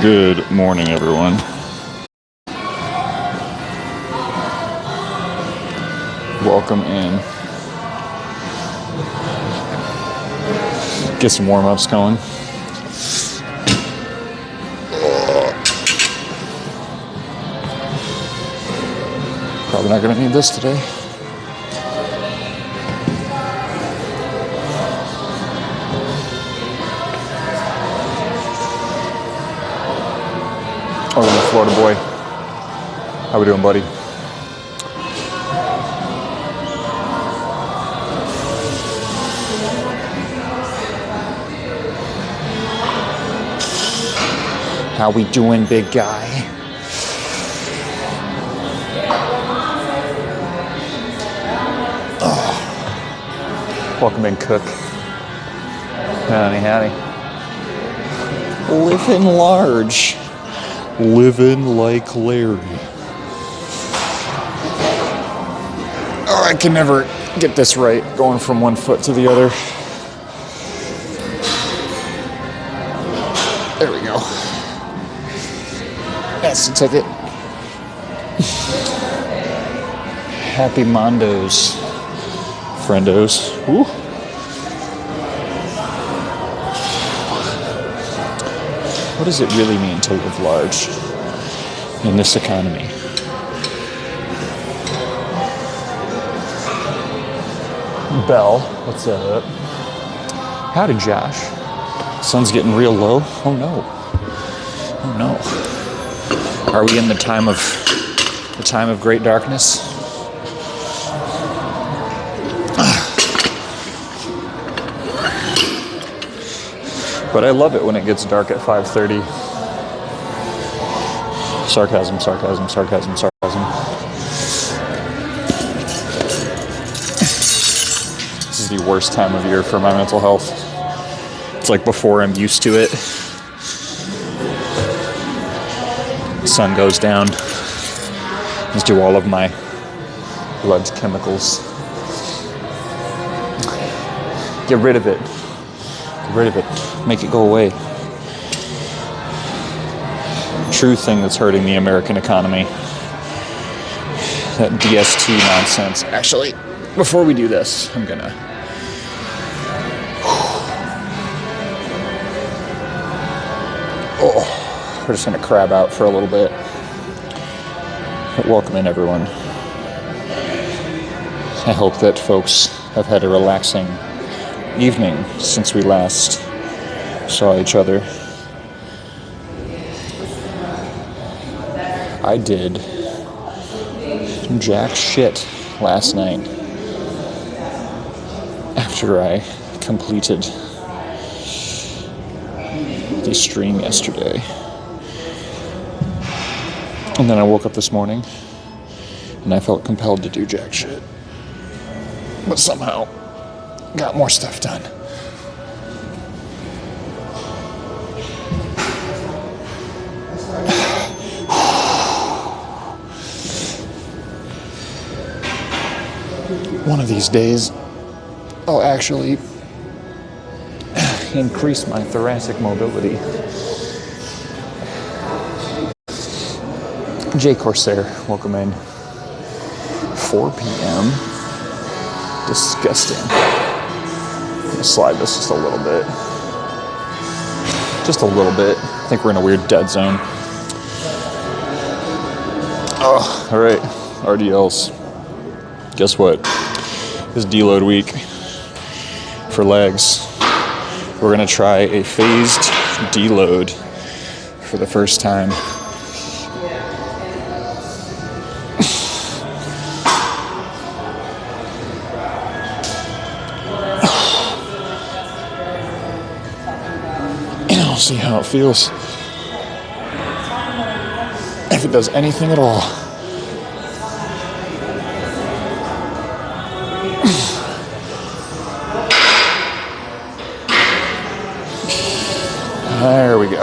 Good morning, everyone. Welcome in. Get some warm-ups going. Probably not going to need this today. Oh, the Florida boy. How we doing, buddy? How we doing, big guy? Oh. Welcome in, Cook. Howdy, howdy. Living large. Living like Larry. Oh, I can never get this right, going from one foot to the other. There we go. That's the ticket. Happy Mondos, friendos. Woo. What does it really mean to live large in this economy? Bell, what's up? Howdy, Josh. Sun's getting real low. Oh no. Oh no. Are we in the time of great darkness? But I love it when it gets dark at 5:30. Sarcasm, sarcasm, sarcasm, sarcasm. This is the worst time of year for my mental health. It's like before I'm used to it. The sun goes down. Let's do all of my blood chemicals. Get rid of it. Get rid of it. Make it go away. True thing that's hurting the American economy. That DST nonsense. Actually, before we do this, I'm gonna... Oh, we're just gonna crab out for a little bit. But welcome in, everyone. I hope that folks have had a relaxing evening since we last saw each other. I did jack shit last night after I completed the stream yesterday. And then I woke up this morning and I felt compelled to do jack shit. But somehow got more stuff done. One of these days, I'll actually increase my thoracic mobility. Jay Corsair, welcome in. 4 p.m. Disgusting. I'm gonna slide this just a little bit. Just a little bit. I think we're in a weird dead zone. Oh, all right. RDLs. Guess what? It's Deload week for legs. We're gonna try a phased deload for the first time. And I'll see how it feels. If it does anything at all. There we go.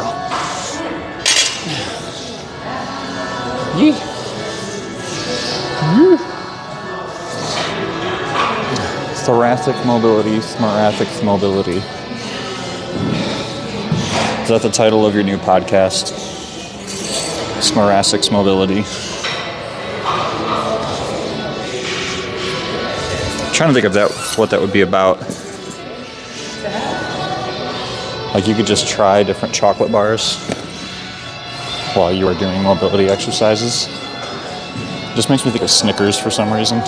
Yee. Yee. Thoracic mobility, smarthic mobility. Is that the title of your new podcast? Smorasics Mobility. I'm trying to think of what that would be about. Like you could just try different chocolate bars while you are doing mobility exercises. It just makes me think of Snickers for some reason.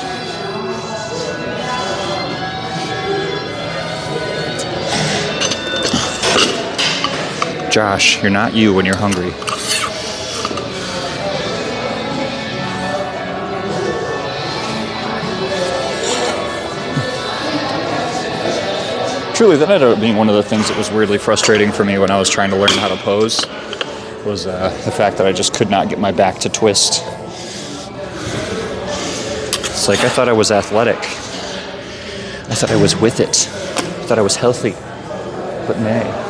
Josh, you're not you when you're hungry. Truly, that ended up being one of the things that was weirdly frustrating for me when I was trying to learn how to pose, was the fact that I just could not get my back to twist. It's like I thought I was athletic. I thought I was with it. I thought I was healthy. But nay.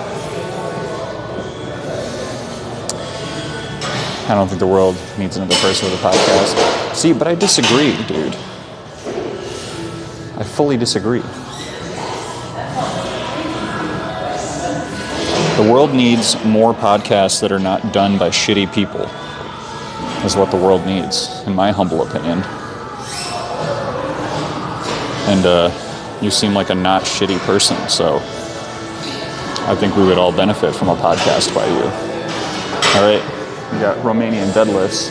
I don't think the world needs another person with a podcast. See, but I disagree, dude. I fully disagree. The world needs more podcasts that are not done by shitty people, is what the world needs, in my humble opinion. And you seem like a not shitty person, so I think we would all benefit from a podcast by you. All right. We got Romanian deadlifts.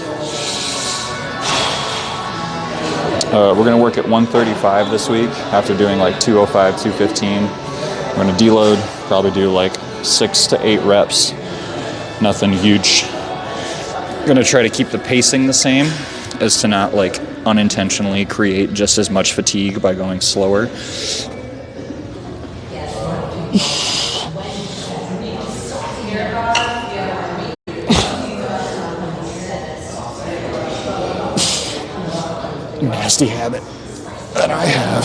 We're going to work at 135 this week after doing like 205, 215. We're going to deload, probably do like 6 to 8 reps. Nothing huge. Going to try to keep the pacing the same as to not like unintentionally create just as much fatigue by going slower. Nasty habit that I have.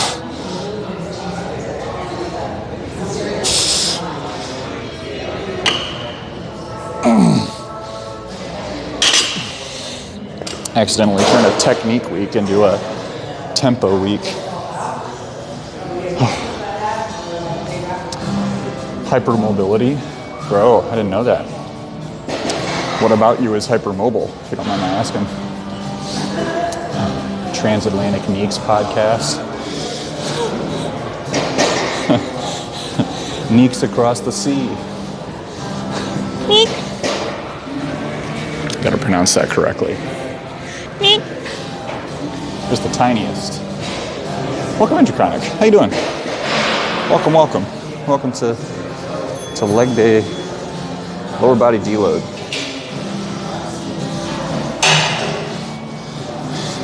Accidentally turned a technique week into a tempo week. Hypermobility? Bro, I didn't know that. What about you is hypermobile, if you don't mind my asking? Transatlantic Neeks podcast. Neeks across the sea. Neek. Gotta pronounce that correctly. Neek. Just the tiniest. Welcome, Intrachronic. How you doing? Welcome, welcome. Welcome to leg day, lower body deload.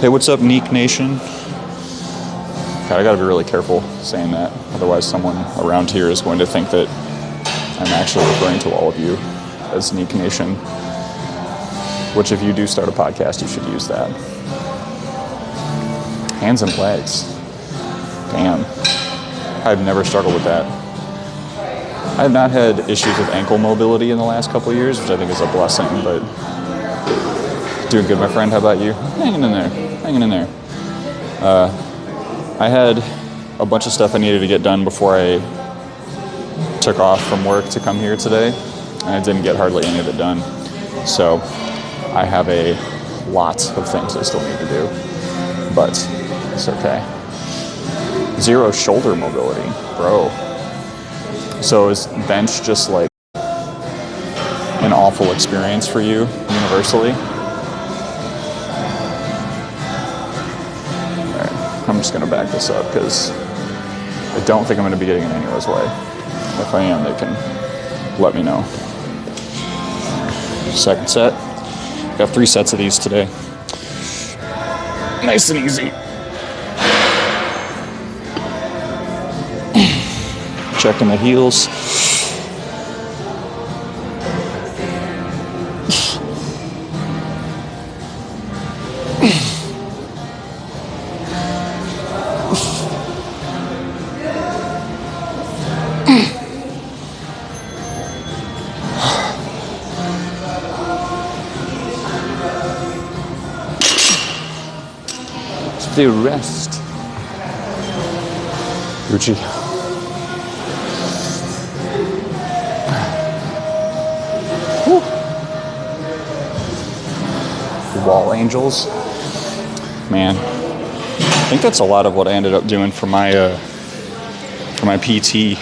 Hey, what's up, Neek Nation? God, I gotta be really careful saying that. Otherwise, someone around here is going to think that I'm actually referring to all of you as Neek Nation. Which, if you do start a podcast, you should use that. Hands and legs. Damn. I've never struggled with that. I have not had issues with ankle mobility in the last couple of years, which I think is a blessing, but doing good, my friend. How about you? Hanging in there. Hanging in there. I had a bunch of stuff I needed to get done before I took off from work to come here today, and I didn't get hardly any of it done. So I have a lot of things I still need to do, but it's okay. Zero shoulder mobility, bro. So is bench just like an awful experience for you universally? All right, I'm just gonna back this up because I don't think I'm gonna be getting in anyone's way. If I am, they can let me know. Second set. Got 3 sets of these today. Nice and easy. Checking the heels. The rest. Gucci. Whew. Wall angels. Man, I think that's a lot of what I ended up doing for my PT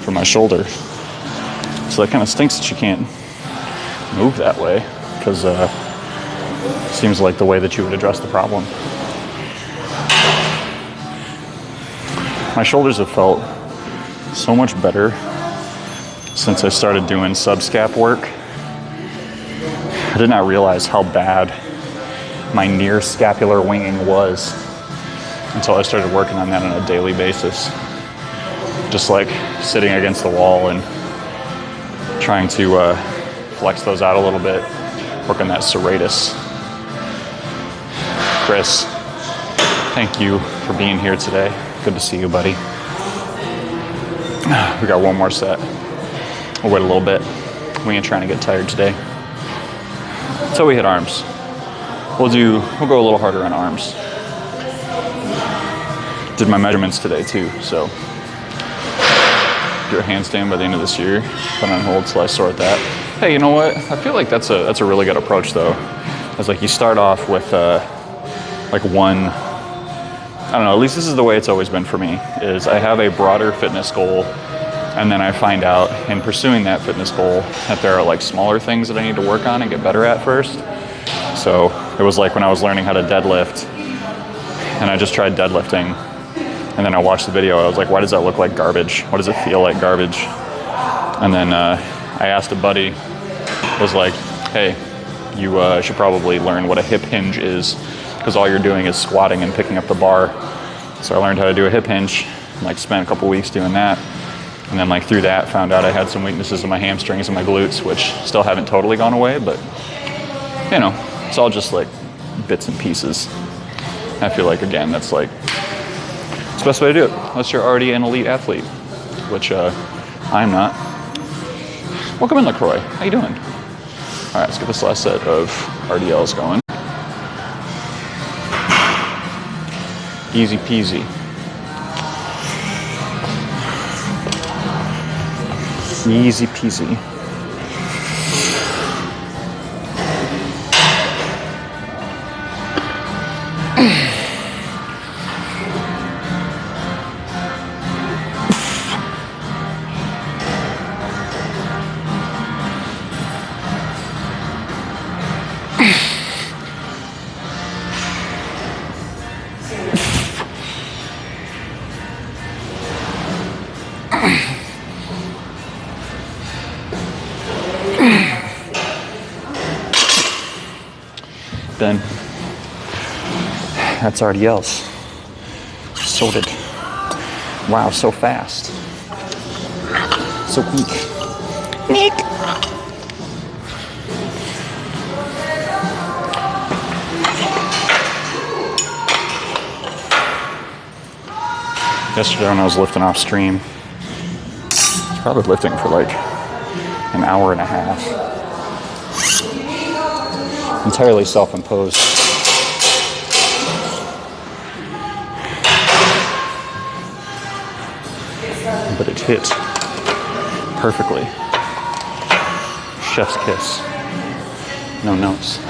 for my shoulder. So that kind of stinks that you can't move that way, because it seems like the way that you would address the problem. My shoulders have felt so much better since I started doing subscap work. I did not realize how bad my near scapular winging was until I started working on that on a daily basis. Just like sitting against the wall and trying to flex those out a little bit, work on that serratus. Chris, thank you for being here today. Good to see you, buddy. We got one more set. We'll wait a little bit. We ain't trying to get tired today. Until we hit arms. We'll go a little harder on arms. Did my measurements today too, so do a handstand by the end of this year. Put on hold till I sort that. Hey, you know what? I feel like that's a really good approach though. It's like you start off with like one, I don't know, at least this is the way it's always been for me, is I have a broader fitness goal, and then I find out in pursuing that fitness goal that there are like smaller things that I need to work on and get better at first. So it was like when I was learning how to deadlift, and I just tried deadlifting, and then I watched the video, I was like, why does that look like garbage? Why does it feel like garbage? And then I asked a buddy, was like, hey, you should probably learn what a hip hinge is, because all you're doing is squatting and picking up the bar. So I learned how to do a hip hinge, like spent a couple weeks doing that. And then like through that, found out I had some weaknesses in my hamstrings and my glutes, which still haven't totally gone away, but you know, it's all just like bits and pieces. I feel like, again, that's like, it's the best way to do it, unless you're already an elite athlete, which I'm not. Welcome in, LaCroix. How you doing? All right, let's get this last set of RDLs going. Easy peasy. Easy peasy. Then that's RDLs. Sorted. Wow, so fast. So quick. Nick. Yesterday when I was lifting off stream, I was probably lifting for like an hour and a half. Entirely self-imposed. But it hit perfectly. Chef's kiss. No notes.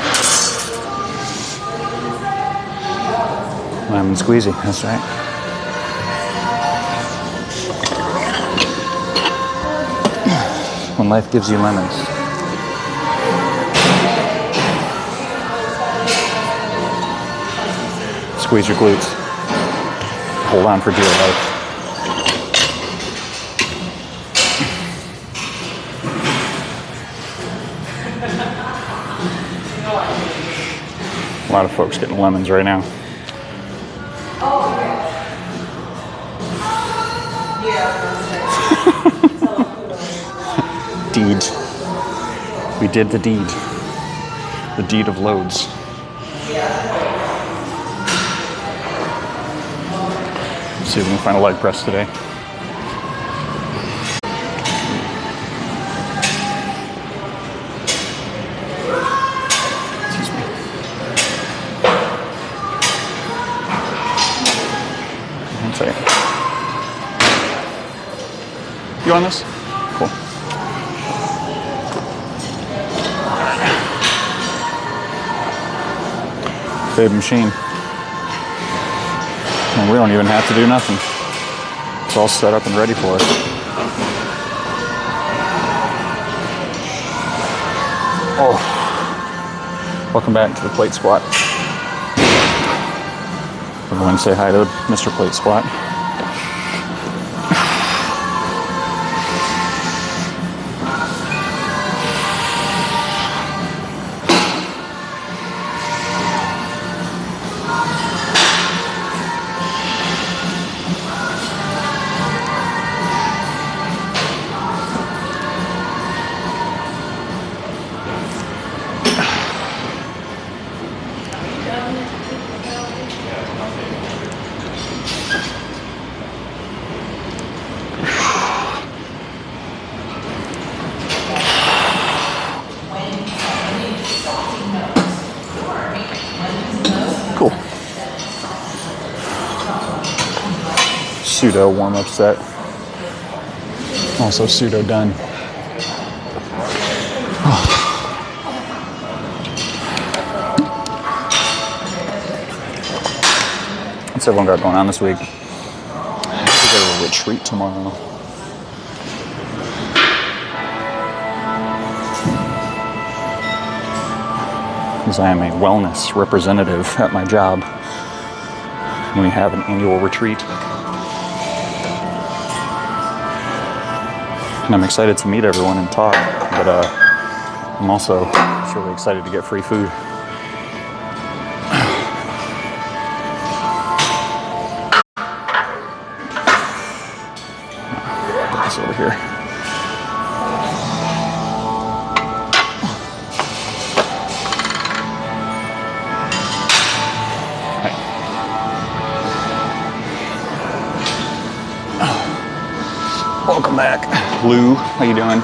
Lemon squeezy, that's right. When life gives you lemons. Squeeze your glutes. Hold on for dear life. A lot of folks getting lemons right now. Deed. We did the deed. The deed of loads. See if we can find a leg press today. Excuse me. One second. You on this? Cool. Big machine. And we don't even have to do nothing. It's all set up and ready for us. Oh. Welcome back to the plate squat. Everyone say hi to Mr. Plate Squat. Cool. Pseudo warm-up set. Also pseudo done. What's everyone got going on this week? I have to go to a retreat tomorrow. Because I am a wellness representative at my job. We have an annual retreat. And I'm excited to meet everyone and talk, but I'm also just really excited to get free food. Put this over here. Welcome back. Lou, how you doing?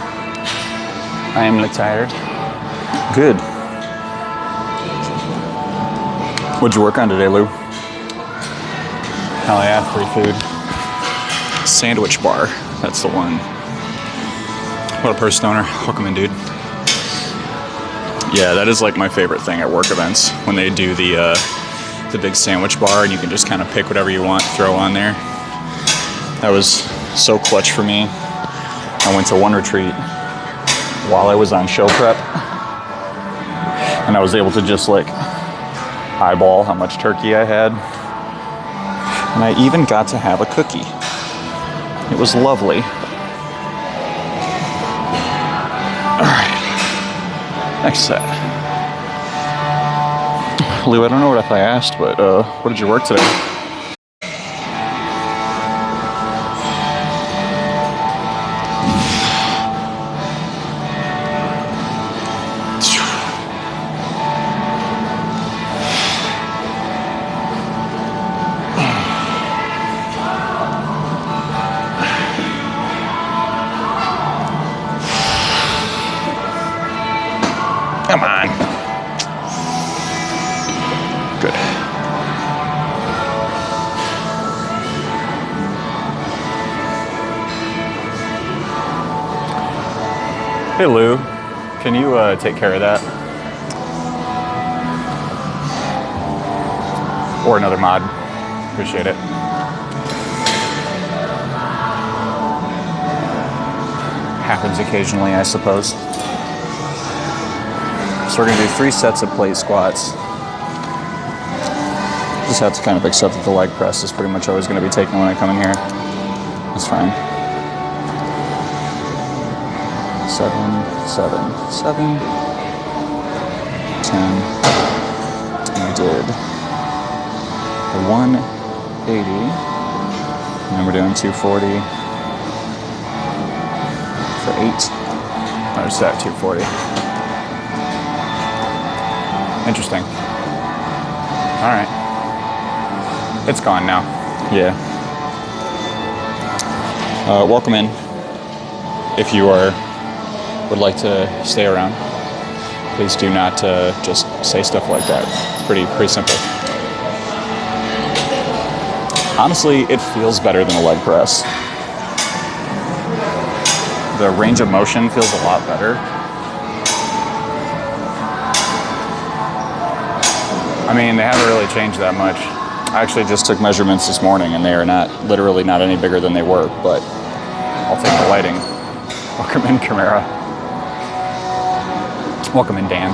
I am tired. Good. What'd you work on today, Lou? Hell yeah, free food. Sandwich bar, that's the one. What a person owner. Welcome in, dude. Yeah, that is like my favorite thing at work events, when they do the big sandwich bar and you can just kind of pick whatever you want, throw on there. That was so clutch for me. I went to one retreat while I was on show prep, and I was able to just like eyeball how much turkey I had, and I even got to have a cookie. It was lovely. All right, next set. Lou, I don't know what if I asked, but what did you work today? Come on. Good. Hey Lou, can you take care of that? Or another mod. Appreciate it. Happens occasionally, I suppose. So we're gonna do 3 sets of plate squats. Just have to kind of accept that the leg press is pretty much always gonna be taken when I come in here. That's fine. 7, 7, 7, 10. And I did a 180. And then we're doing 240 for 8. Another set, 240. Interesting. All right. It's gone now. Yeah. Welcome in. If you would like to stay around, please do not just say stuff like that. It's pretty simple. Honestly, it feels better than a leg press. The range of motion feels a lot better. I mean, they haven't really changed that much. I actually just took measurements this morning, and they are literally not any bigger than they were, but I'll take the lighting. Welcome in, Camara. Welcome in, Dan.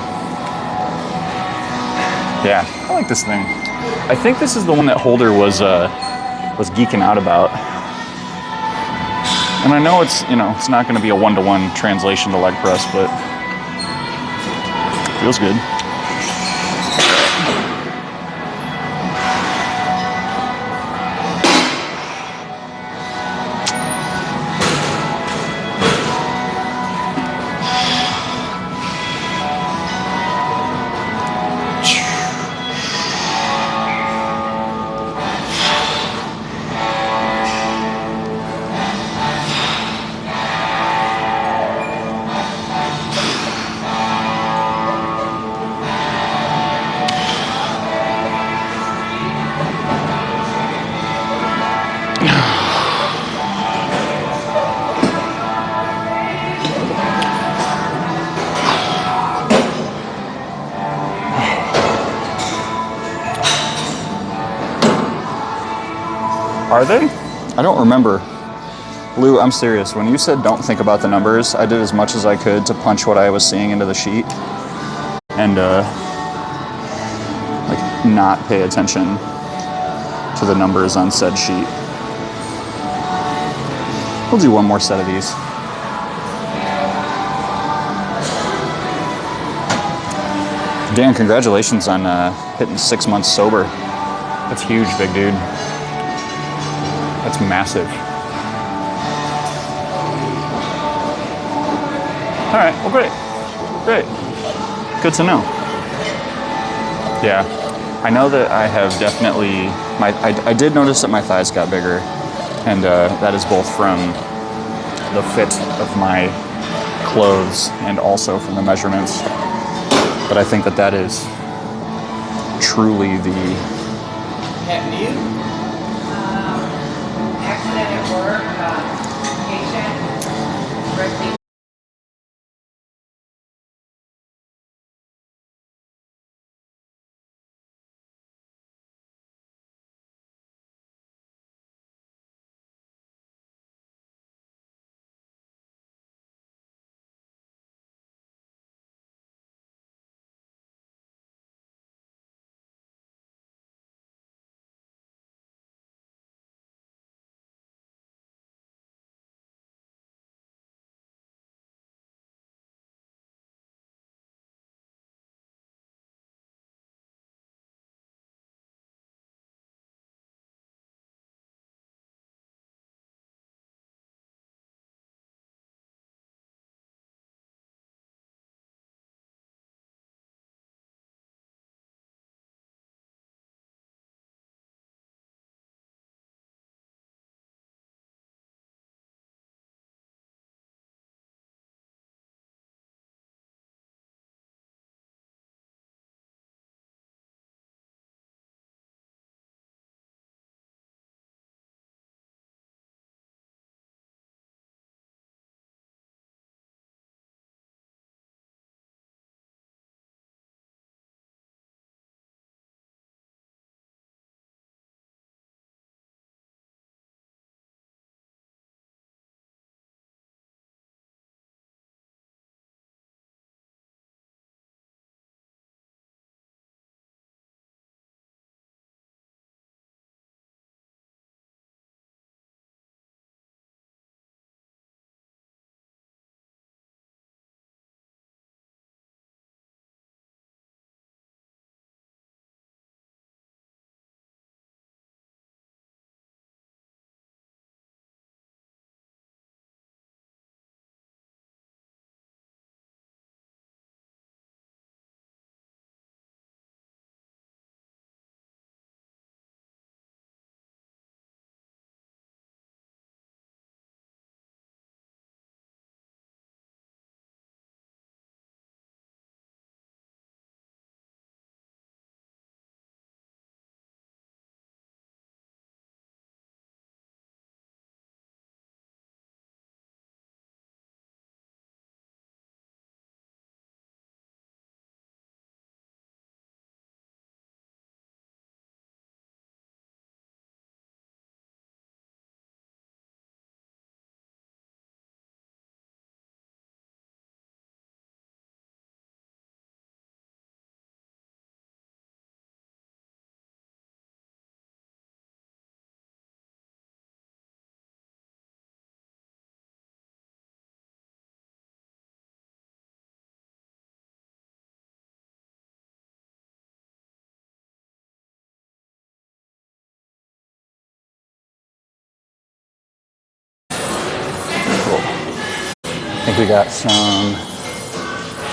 Yeah, I like this thing. I think this is the one that Holder was geeking out about. And I know it's not going to be a one-to-one translation to leg press, but feels good. Are they? I don't remember. Lou, I'm serious. When you said don't think about the numbers, I did as much as I could to punch what I was seeing into the sheet and like not pay attention to the numbers on said sheet. We'll do one more set of these. Dan, congratulations on hitting 6 months sober. That's huge, big dude. That's massive. All right, well, great. Good to know. Yeah, I know that I have definitely, I did notice that my thighs got bigger, and that is both from the fit of my clothes and also from the measurements. But I think that is truly the... Accident at work, patient, think we got some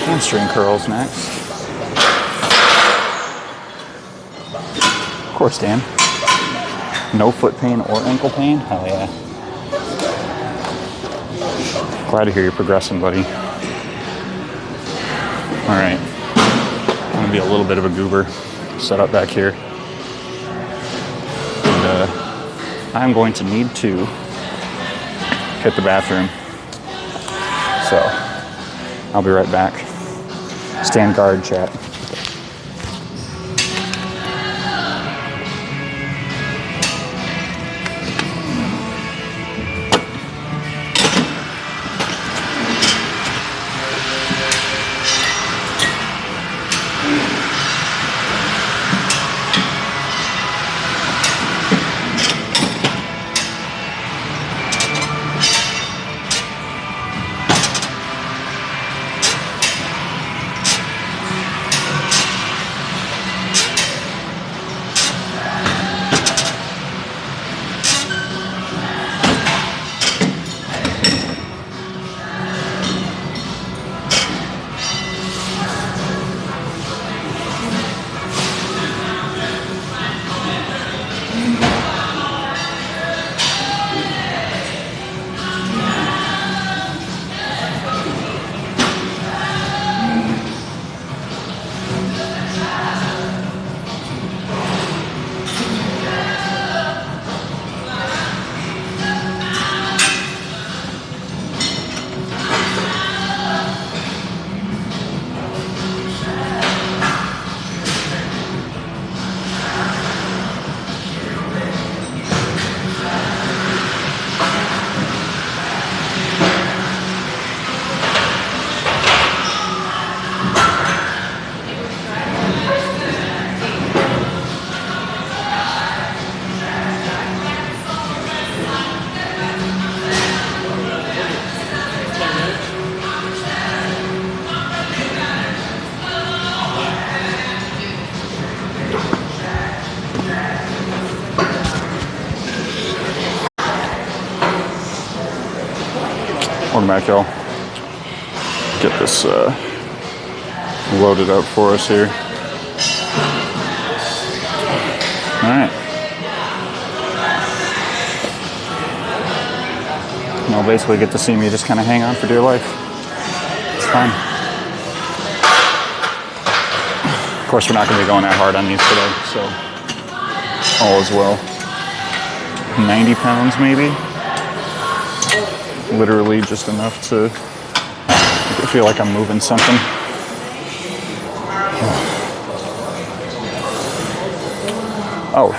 hamstring curls next. Of course, Dan. No foot pain or ankle pain? Hell yeah. Glad to hear you're progressing, buddy. All right. I'm gonna be a little bit of a goober. Set up back here. And I'm going to need to hit the bathroom. So I'll be right back. Stand guard, chat. Welcome back, y'all. Get this loaded up for us here. All right. You'll basically get to see me just kind of hang on for dear life. It's fine. Of course, we're not going to be going that hard on these today, so all is well. 90 pounds, maybe. Literally just enough to feel like I'm moving something. Oh,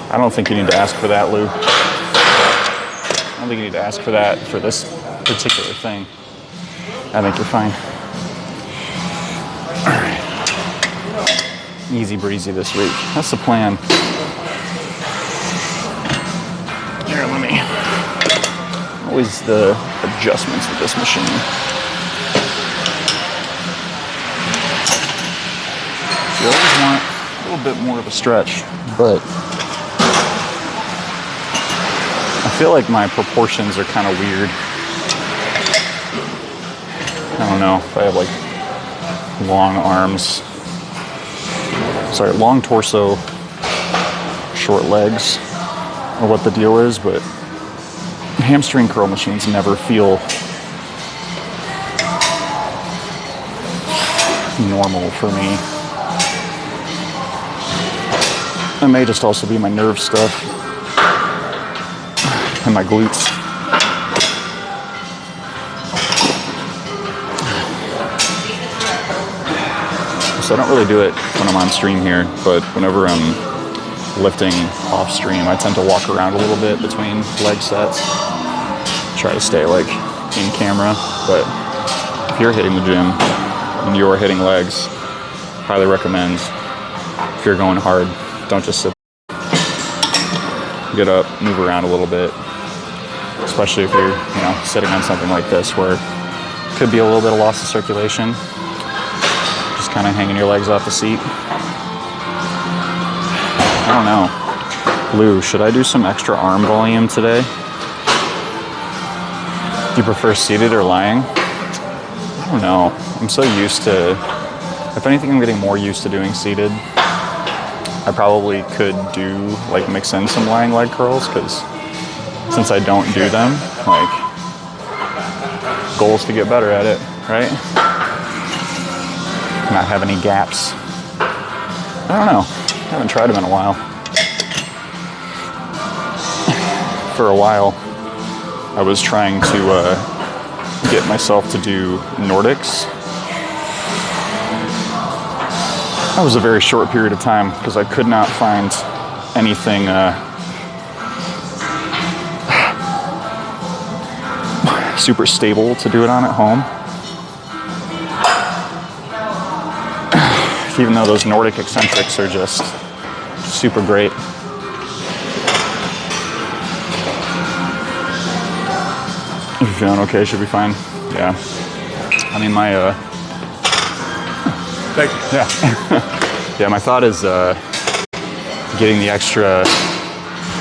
I don't think you need to ask for that, Lou. I don't think you need to ask for that for this particular thing. I think you're fine. All right. Easy breezy this week. That's the plan. Here, let me... Always the adjustments with this machine. You always want a little bit more of a stretch, but I feel like my proportions are kind of weird. I don't know if I have like long arms. Sorry, long torso, short legs, or what the deal is, but hamstring curl machines never feel normal for me. It may just also be my nerve stuff and my glutes. So I don't really do it when I'm on stream here, but whenever I'm lifting off stream, I tend to walk around a little bit between leg sets. Try to stay like in camera, but if you're hitting the gym and you're hitting legs, highly recommend, if you're going hard, don't just sit. Get up, move around a little bit, especially if you're, sitting on something like this where it could be a little bit of loss of circulation. Just kind of hanging your legs off the seat. I don't know. Lou, should I do some extra arm volume today? Do you prefer seated or lying? I don't know. I'm so used to, if anything, I'm getting more used to doing seated. I probably could do, like, mix in some lying leg curls, because since I don't do them, like, goal is to get better at it, right? Not have any gaps. I don't know. I haven't tried them in a while. For a while, I was trying to get myself to do Nordics. That was a very short period of time because I could not find anything super stable to do it on at home. Even though those Nordic eccentrics are just super great. If you're feeling okay, should be fine. Yeah. I mean, my, yeah. Yeah, my thought is getting the extra,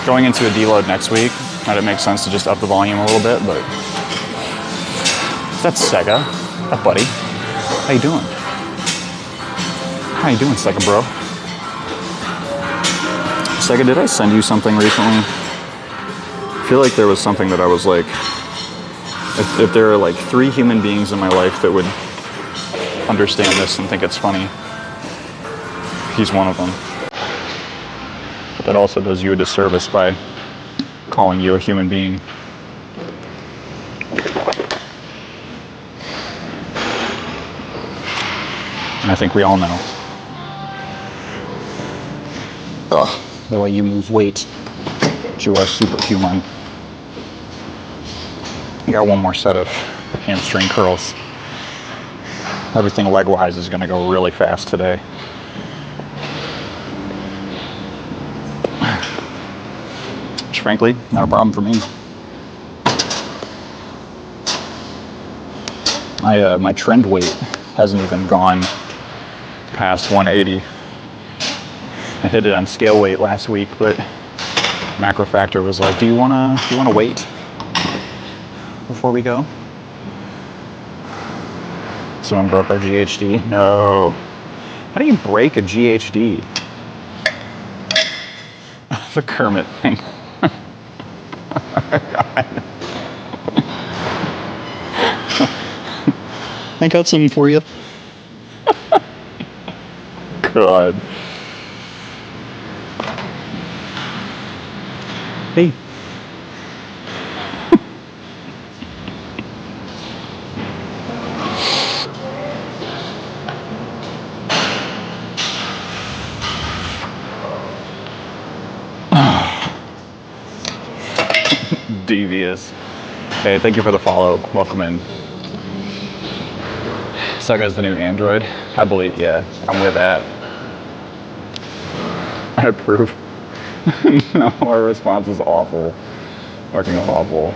going into a deload next week. Might it make sense to just up the volume a little bit, but that's Sega. Up, buddy. How you doing? How you doing, Sega bro? Sega, did I send you something recently? I feel like there was something that I was like, if there are like 3 human beings in my life that would understand this and think it's funny, he's one of them. But that also does you a disservice by calling you a human being. And I think we all know. The way you move weight, you are superhuman. You got one more set of hamstring curls. Everything leg-wise is going to go really fast today. Which, frankly, not a problem for me. My trend weight hasn't even gone past 180. I hit it on scale weight last week, but macro factor was like, do you wanna wait before we go? Someone broke our GHD? No. How do you break a GHD? The Kermit thing. I got something for you. God. Hey. Devious. Hey, thank you for the follow. Welcome in. Sega's the new Android. I believe, yeah, I'm with that. I approve. No, our response is awful. Fucking awful.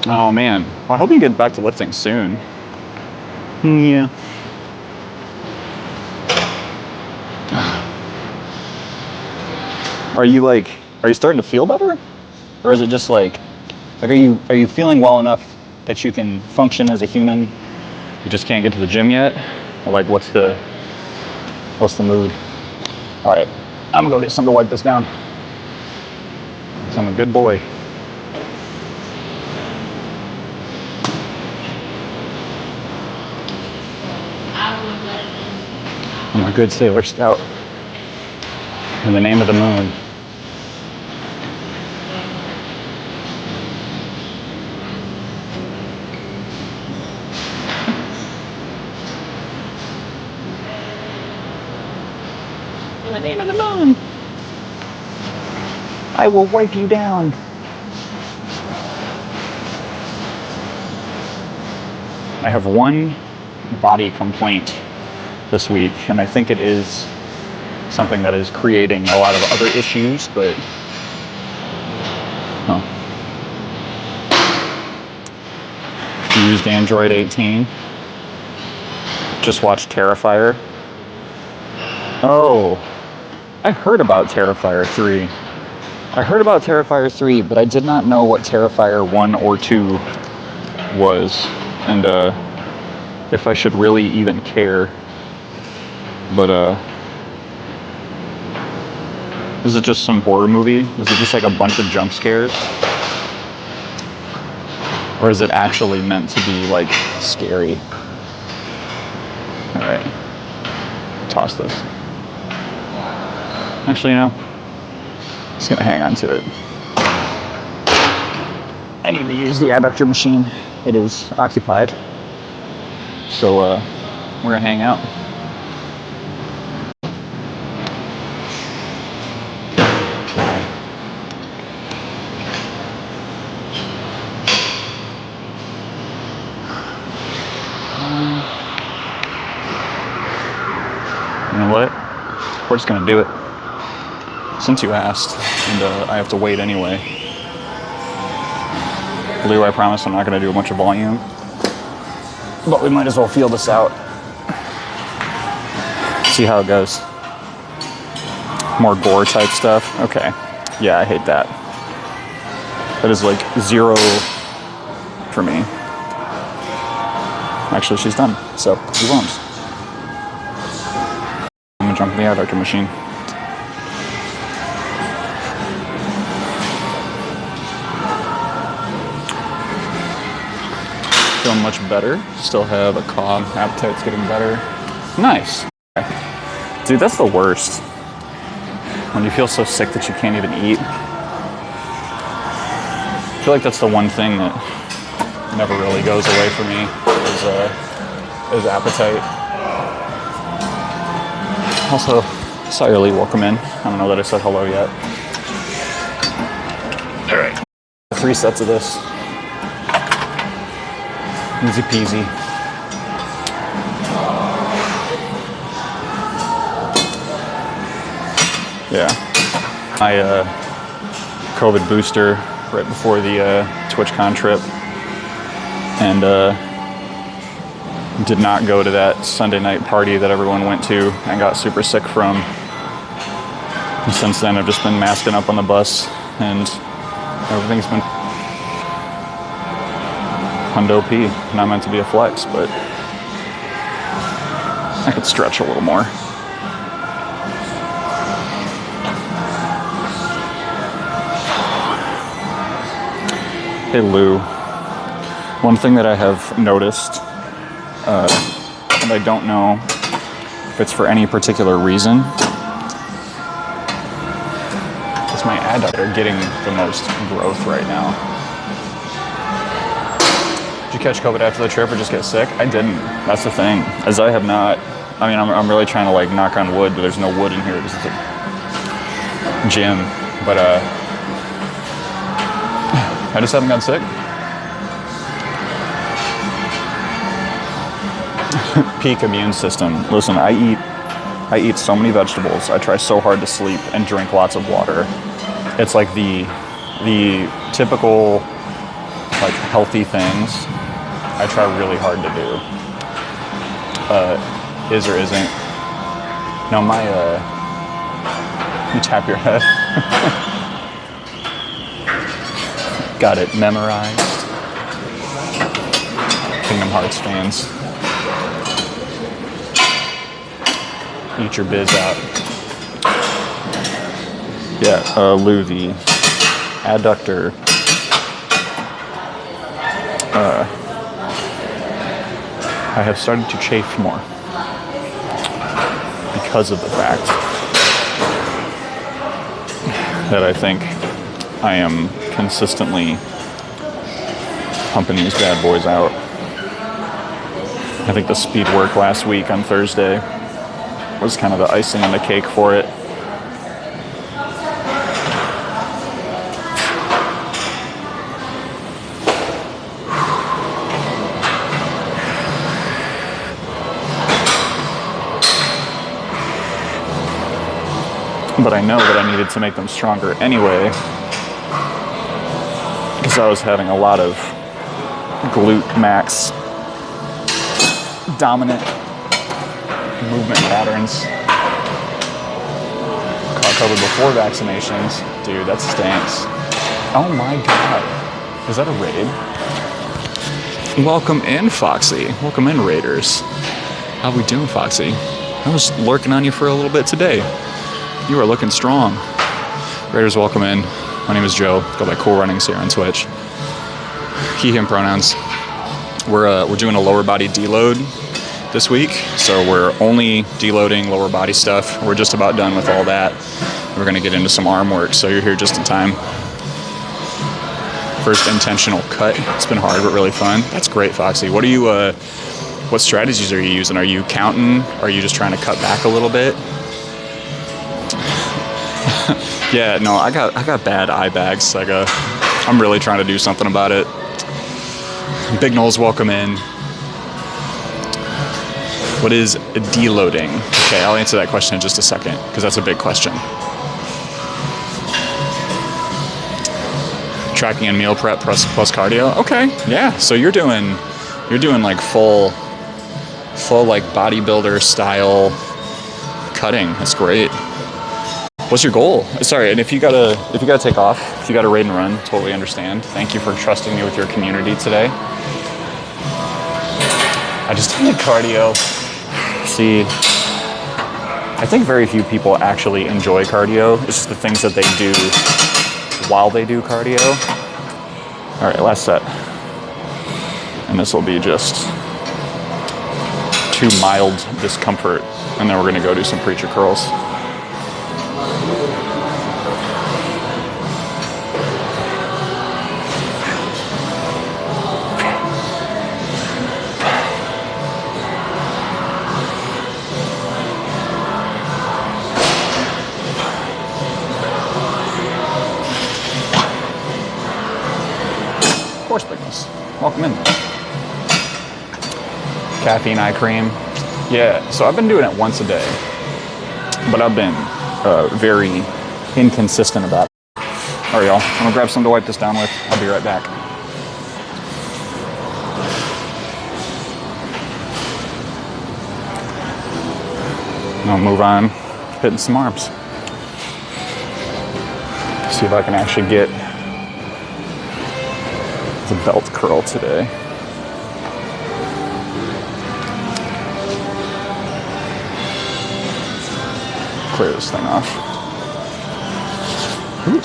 Oh man. Well, I hope you get back to lifting soon. Yeah. Are you starting to feel better? Or is it just like are you feeling well enough that you can function as a human? You just can't get to the gym yet? Or like what's the mood? All right, I'm gonna go get something to wipe this down. So I'm a good boy. I'm a good Sailor Scout. In the name of the moon. In the name of the moon. I will wipe you down. I have one body complaint this week, and I think it is something that is creating a lot of other issues, but you used Android 18. Just watched Terrifier. Oh, I heard about Terrifier 3. I heard about Terrifier 3, but I did not know what Terrifier 1 or 2 was, and if I should really even care. But is it just some horror movie? Is it just like a bunch of jump scares? Or is it actually meant to be like scary? Alright. Toss this. Actually, no. I'm just gonna hang on to it. I need to use the adductor machine. It is occupied. So we're gonna hang out. You know what? We're just gonna do it. Since you asked, and I have to wait anyway. Lou, I promise I'm not gonna do a bunch of volume, but we might as well feel this out. See how it goes. More gore type stuff. Okay. Yeah, I hate that. That is like 0 for me. Actually, she's done, so who wants? I'm gonna jump in the adductor machine. Feeling much better. Still have a cough. Appetite's getting better. Nice. Okay. Dude, that's the worst. When you feel so sick that you can't even eat. I feel like that's the one thing that never really goes away for me is appetite. Also, Sayerly, welcome in. I don't know that I said hello yet. All right. 3 sets of this. Easy peasy. Yeah. My COVID booster right before the TwitchCon trip, and did not go to that Sunday night party that everyone went to and got super sick from. And since then, I've just been masking up on the bus, and everything's been hundo P. Not meant to be a flex, but I could stretch a little more. Hey Lou, one thing that I have noticed, and I don't know if it's for any particular reason, is my adductor getting the most growth right now. Did you catch COVID after the trip or just get sick? I didn't. That's the thing. As I have not, I mean, I'm really trying to like knock on wood, but there's no wood in here because it's a gym. But I just haven't gotten sick. Peak immune system. Listen, I eat so many vegetables. I try so hard to sleep and drink lots of water. It's like the typical like healthy things I try really hard to do. Is or isn't. No, you tap your head. Got it memorized. Kingdom Hearts fans. Eat your biz out. Yeah, Lou, the adductor. I have started to chafe more because of the fact that I think I am consistently pumping these bad boys out. I think the speed work last week on Thursday was kind of the icing on the cake for it. But I know that I needed to make them stronger anyway, because I was having a lot of glute max dominant movement patterns caught COVID before vaccinations. Dude, that stinks. Oh my God. Is that a raid? Welcome in, Foxy. Welcome in, Raiders. How we doing, Foxy? I was lurking on you for a little bit today. You are looking strong. Raiders, welcome in. My name is Joe. Go by Cool Runnings here on Twitch. He, him pronouns. We're doing a lower body deload this week, so we're only deloading lower body stuff. We're just about done with all that. We're gonna get into some arm work, so you're here just in time. First intentional cut. It's been hard, but really fun. That's great, Foxy. What are you? What strategies are you using? Are you counting? Are you just trying to cut back a little bit? Yeah, no, I got bad eye bags. I'm really trying to do something about it. Big Knowles, welcome in. What is deloading? Okay, I'll answer that question in just a second, because that's a big question. Tracking and meal prep plus cardio. Okay, yeah. So you're doing like full like bodybuilder style cutting. That's great. What's your goal? Sorry, and if you gotta take off, if you gotta raid and run, totally understand. Thank you for trusting me with your community today. I just did cardio. See, I think very few people actually enjoy cardio. It's just the things that they do while they do cardio. All right, last set. And this will be just too mild discomfort. And then we're gonna go do some preacher curls. Welcome in. Caffeine eye cream. Yeah, so I've been doing it once a day, but I've been very inconsistent about it. All right, y'all. I'm gonna grab some to wipe this down with. I'll be right back. I'll move on, hitting some arms. See if I can actually get the belt curl today. Clear this thing off. Ooh.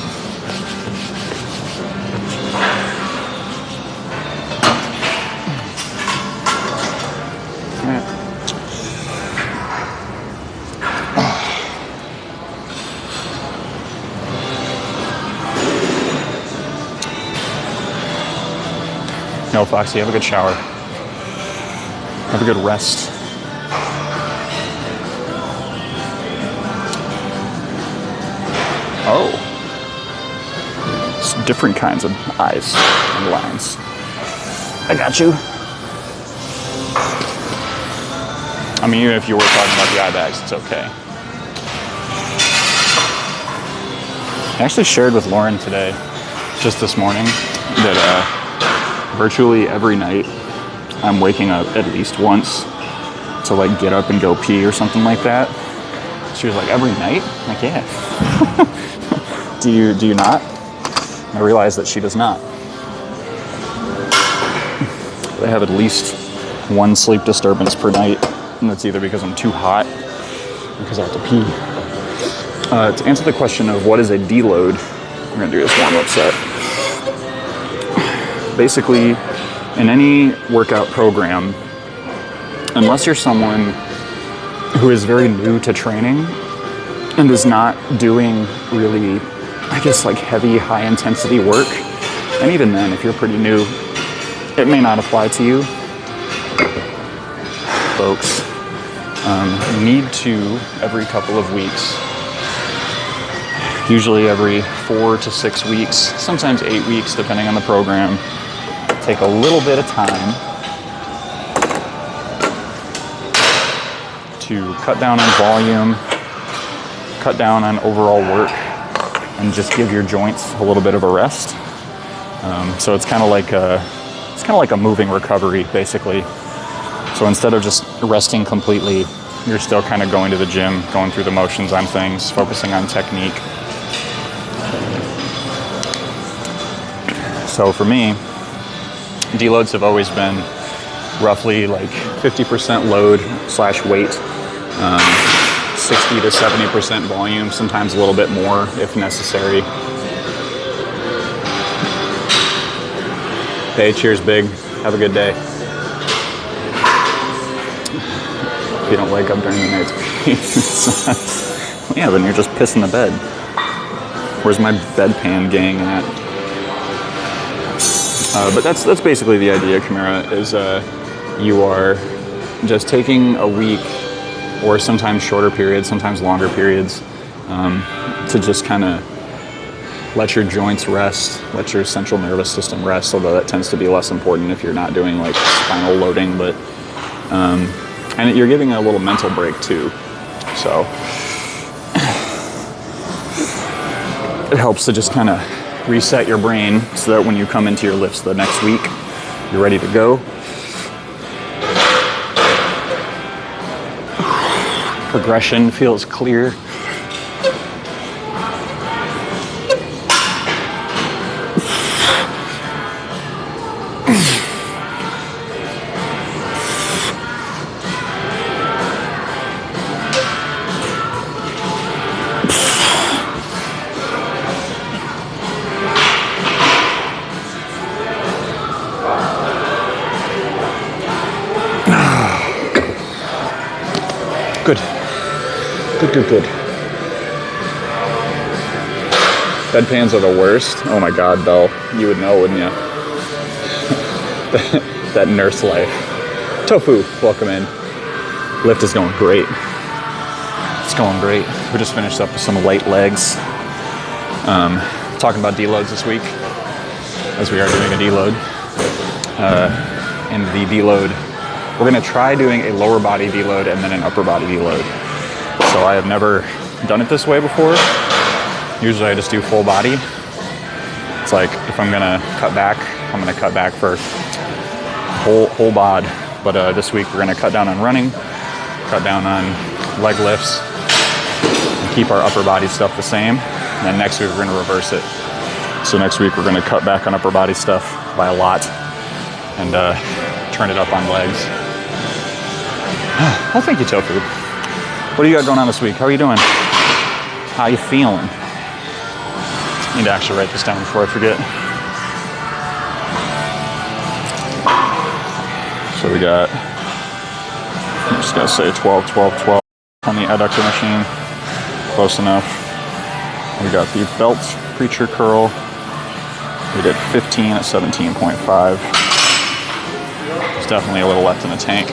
No, Foxy, have a good shower. Have a good rest. Oh. It's different kinds of eyes and lines. I got you. I mean, even if you were talking about the eye bags, it's okay. I actually shared with Lauren today, just this morning, that virtually every night I'm waking up at least once to like get up and go pee or something like that. She was like, every night? I'm like, yeah. Do you not? I realized that she does not. I have at least one sleep disturbance per night, and that's either because I'm too hot or because I have to pee. To answer the question of what is a deload, we're gonna do this warm-up set. Basically, in any workout program, unless you're someone who is very new to training and is not doing really, I guess, like heavy, high-intensity work, and even then, if you're pretty new, it may not apply to you. Folks, you need to, every couple of weeks, usually every 4 to 6 weeks, sometimes 8 weeks, depending on the program, take a little bit of time to cut down on volume, cut down on overall work, and just give your joints a little bit of a rest. So it's kind of like a moving recovery, basically. So instead of just resting completely you're still kind of going to the gym, going through the motions on things, focusing on technique. So for me, deloads have always been roughly like 50% load / weight, 60 to 70% volume, sometimes a little bit more if necessary. Hey, cheers, Big. Have a good day. If you don't wake up during the night, yeah, then you're just pissing the bed. Where's my bedpan gang at? But that's basically the idea, Chimera, is you are just taking a week or sometimes shorter periods, sometimes longer periods, to just kind of let your joints rest, let your central nervous system rest, although that tends to be less important if you're not doing like spinal loading, but and you're giving a little mental break too. So it helps to just kind of reset your brain so that when you come into your lifts the next week, you're ready to go. Progression feels clear. Good. Good. Bedpans are the worst. Oh my God, Belle. You would know, wouldn't you? that nurse life. Tofu, welcome in. Lift is going great. It's going great. We just finished up with some light legs. Talking about deloads this week, as we are doing a deload. In the deload, we're going to try doing a lower body deload and then an upper body deload. So I have never done it this way before. Usually I just do full body. It's like if I'm going to cut back, I'm going to cut back for whole bod. But this week we're going to cut down on running, cut down on leg lifts, and keep our upper body stuff the same. And then next week we're going to reverse it. So next week we're going to cut back on upper body stuff by a lot and turn it up on legs. Well, thank you, Tofu. What do you got going on this week? How are you doing? How you feeling? I need to actually write this down before I forget. So we got, I'm just gonna say 12, 12, 12 on the adductor machine. Close enough. We got the belt preacher curl. We did 15 at 17.5. There's definitely a little left in the tank.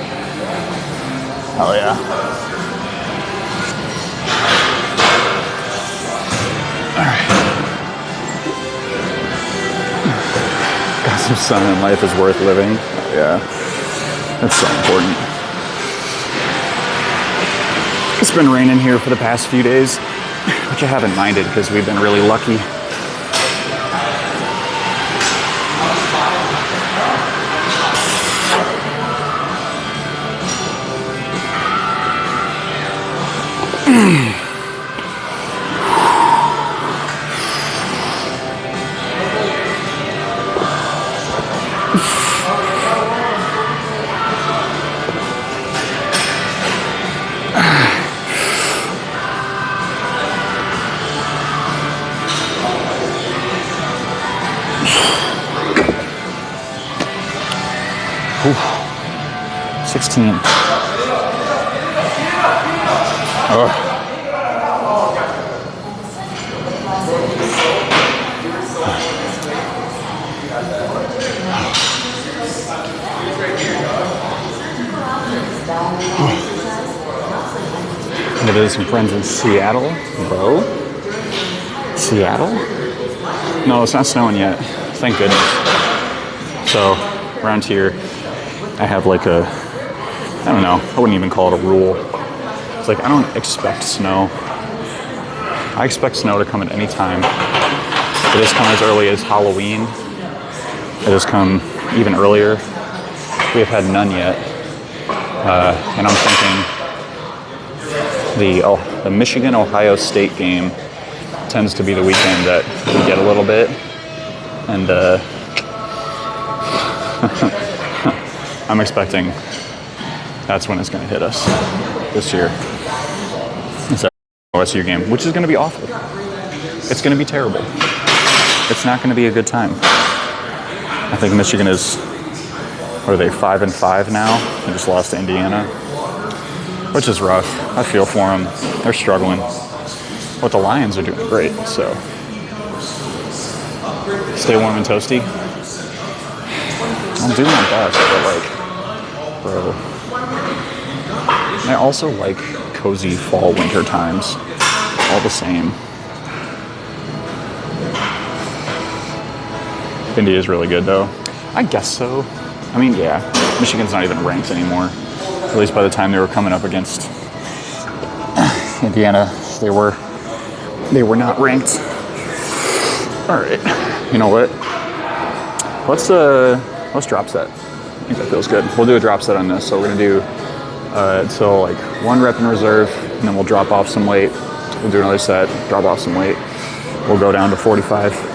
Oh yeah. All right. Got some sun and life is worth living. Oh, yeah. That's so important. It's been raining here for the past few days, which I haven't minded because we've been really lucky. Ooh, 16. Oh. I'm gonna visit some friends in Seattle, bro. Seattle? No, it's not snowing yet. Thank goodness. So, around here, I have like a, I don't know, I wouldn't even call it a rule. It's like I don't expect snow. I expect snow to come at any time. It has come as early as Halloween. It has come even earlier. We have had none yet. And I'm thinking the Michigan-Ohio State game tends to be the weekend that we get a little bit, and I'm expecting that's when it's going to hit us this year. It's that OSU game, which is going to be awful. It's going to be terrible. It's not going to be a good time. I think Michigan is, what are they, 5-5 now? They just lost to Indiana, which is rough. I feel for them. They're struggling. But the Lions are doing great, so stay warm and toasty. I'm doing my best, but like, bro, I also like cozy fall winter times all the same. Indy is really good though. I guess so. I mean, yeah, Michigan's not even ranked anymore. At least by the time they were coming up against Indiana, they were not ranked. All right, you know what? Let's drop set. I think that feels good. We'll do a drop set on this. So we're gonna do so like 1 rep in reserve, and then we'll drop off some weight. We'll do another set, drop off some weight. We'll go down to 45.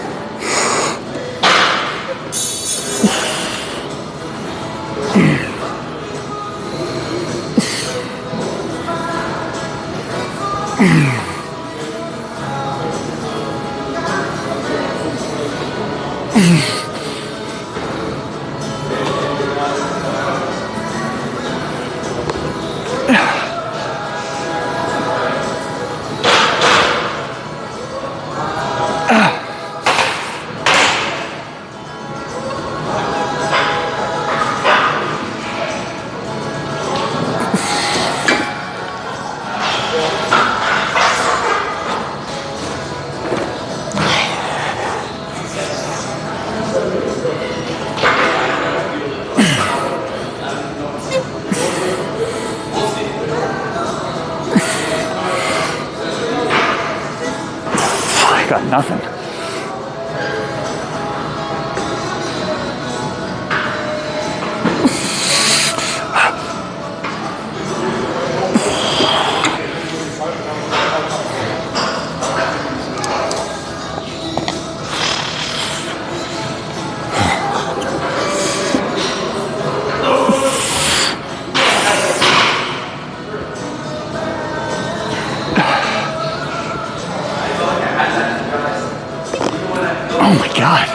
Got nothing. Oh my God.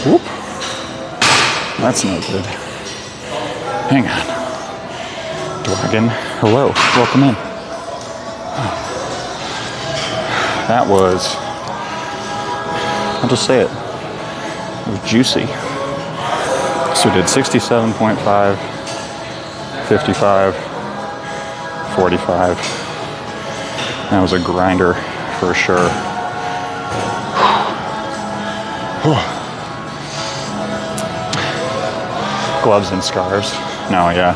Whoop. That's no good. Hang on. Dragon, hello, welcome in. That was, I'll just say it was juicy. So we did 67.5, 55, 45. That was a grinder for sure. Gloves and scarves. No, yeah.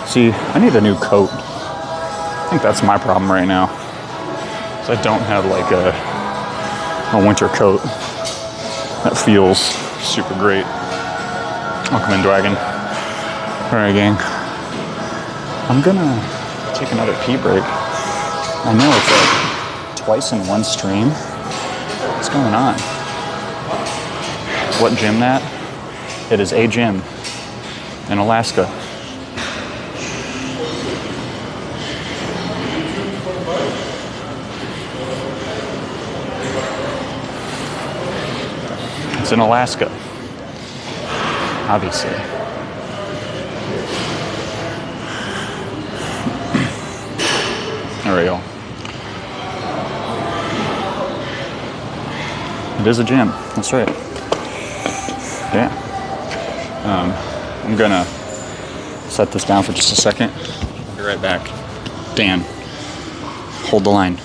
See, I need a new coat. I think that's my problem right now. So I don't have like a winter coat that feels super great. Welcome in, Dragon. All right, gang. I'm gonna take another pee break. I know it's like twice in one stream. What's going on? What gym that? It is a gym in Alaska. It's in Alaska, obviously. There we go. It is a gym, that's right. Yeah. I'm gonna set this down for just a second. I'll be right back. Dan, hold the line.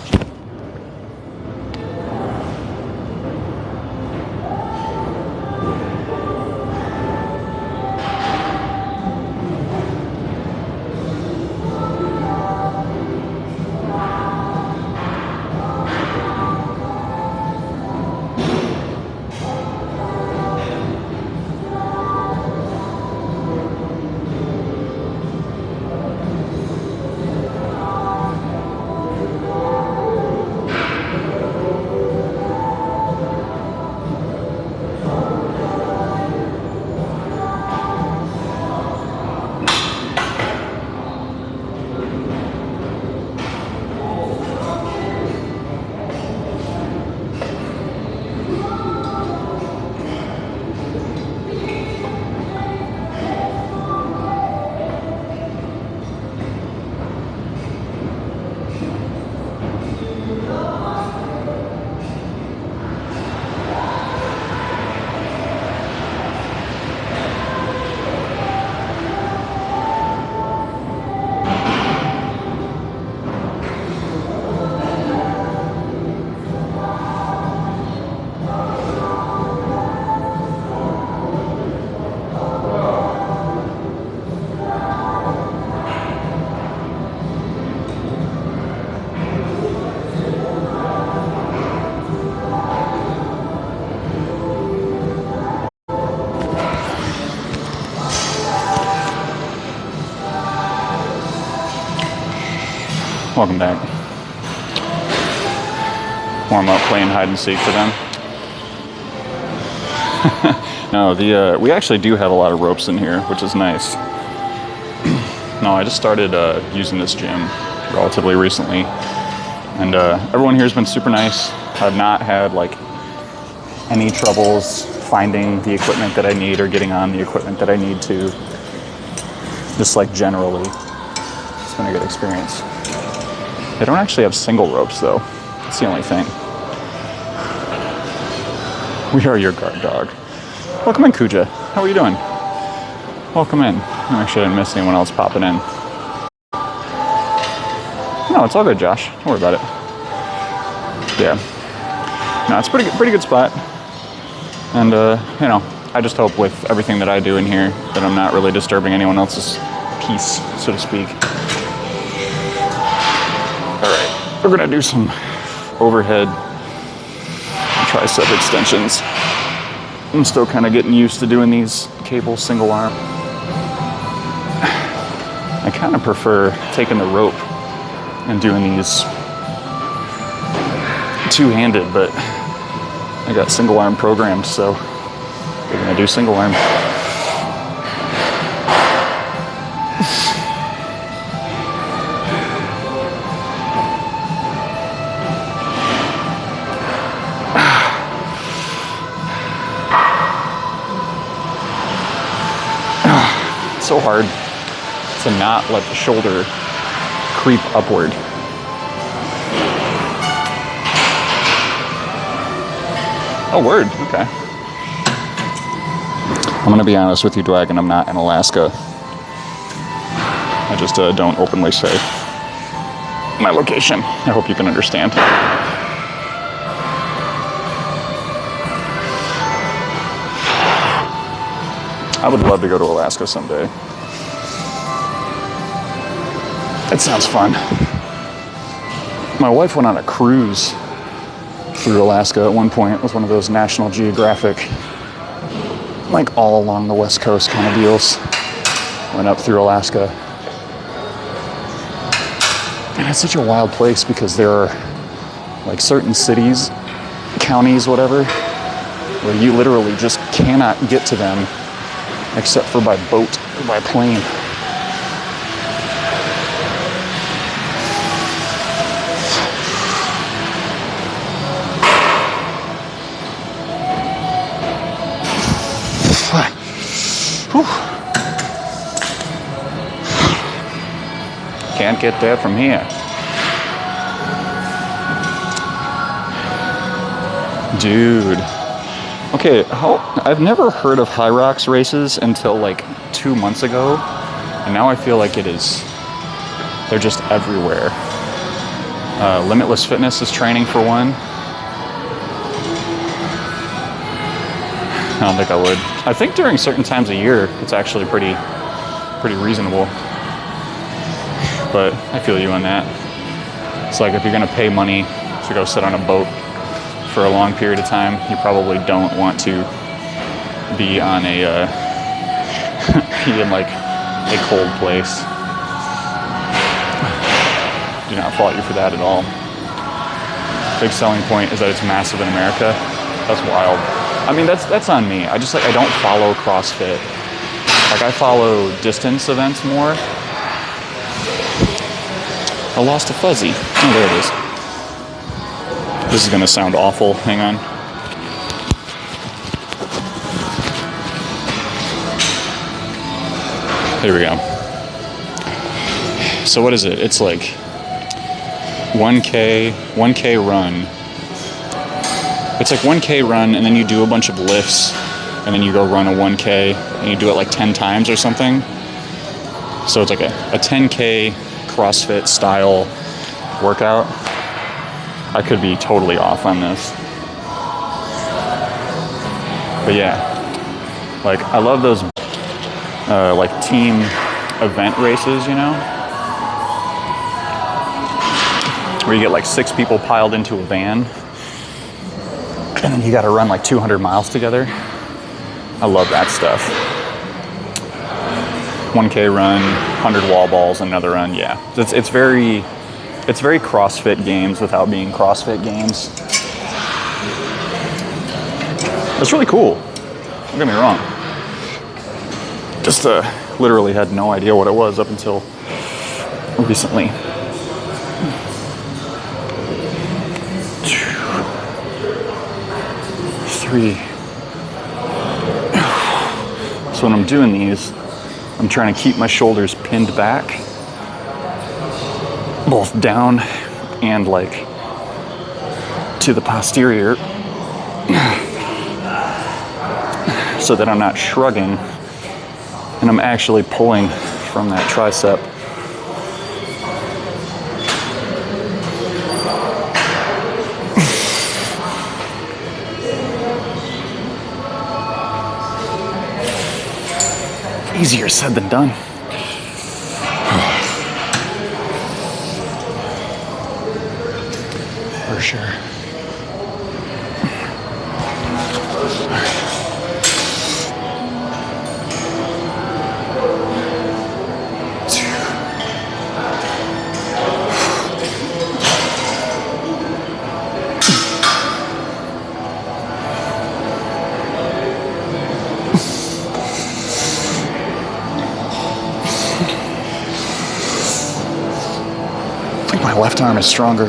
Welcome back. Warm up playing hide and seek for them. No, we actually do have a lot of ropes in here, which is nice. No, I just started using this gym relatively recently, and everyone here has been super nice. I've not had like any troubles finding the equipment that I need or getting on the equipment that I need to. Just like generally, it's been a good experience. They don't actually have single ropes though. That's the only thing. We are your guard dog. Welcome in, Kuja. How are you doing? Welcome in. Make sure I didn't miss anyone else popping in. No, it's all good, Josh. Don't worry about it. Yeah. No, it's a pretty good spot. And, you know, I just hope with everything that I do in here that I'm not really disturbing anyone else's peace, so to speak. All right. We're going to do some overhead tricep extensions. I'm still kind of getting used to doing these cable single arm. I kind of prefer taking the rope and doing these two-handed, but I got single arm programmed, so we're gonna do single arm. So hard to not let the shoulder creep upward. Oh, word. Okay. I'm gonna be honest with you, Dwagon. I'm not in Alaska. I just don't openly say my location. I hope you can understand. I would love to go to Alaska someday. It sounds fun. My wife went on a cruise through Alaska at one point with one of those National Geographic, like all along the West Coast kind of deals. Went up through Alaska. And it's such a wild place because there are like certain cities, counties, whatever, where you literally just cannot get to them except for by boat or by plane. Can't get there from here. Dude. Okay, I've never heard of High Rocks races until like 2 months ago, and now I feel like they're just everywhere. Limitless Fitness is training for one. I don't think I would. I think during certain times of year, it's actually pretty reasonable. But I feel you on that. It's like if you're gonna pay money to go sit on a boat for a long period of time, you probably don't want to be on be in like a cold place. Do not fault you for that at all. Big selling point is that it's massive in America. That's wild. I mean, that's on me. I don't follow CrossFit. Like I follow distance events more. I lost a fuzzy. Oh, there it is. This is gonna sound awful. Hang on. There we go. So what is it? It's like 1K run. It's like 1K run, and then you do a bunch of lifts, and then you go run a 1K, and you do it like 10 times or something. So it's like a 10K CrossFit style workout. I could be totally off on this. But yeah, like I love those like team event races, you know? Where you get like 6 people piled into a van, and then you gotta run like 200 miles together. I love that stuff. 1K run, 100 wall balls, another run, yeah. It's It's very CrossFit Games without being CrossFit Games. It's really cool. Don't get me wrong. Just literally had no idea what it was up until recently. 3. So when I'm doing these, I'm trying to keep my shoulders pinned back, both down and like to the posterior, so that I'm not shrugging and I'm actually pulling from that tricep. Easier said than done. For sure. My left arm is stronger,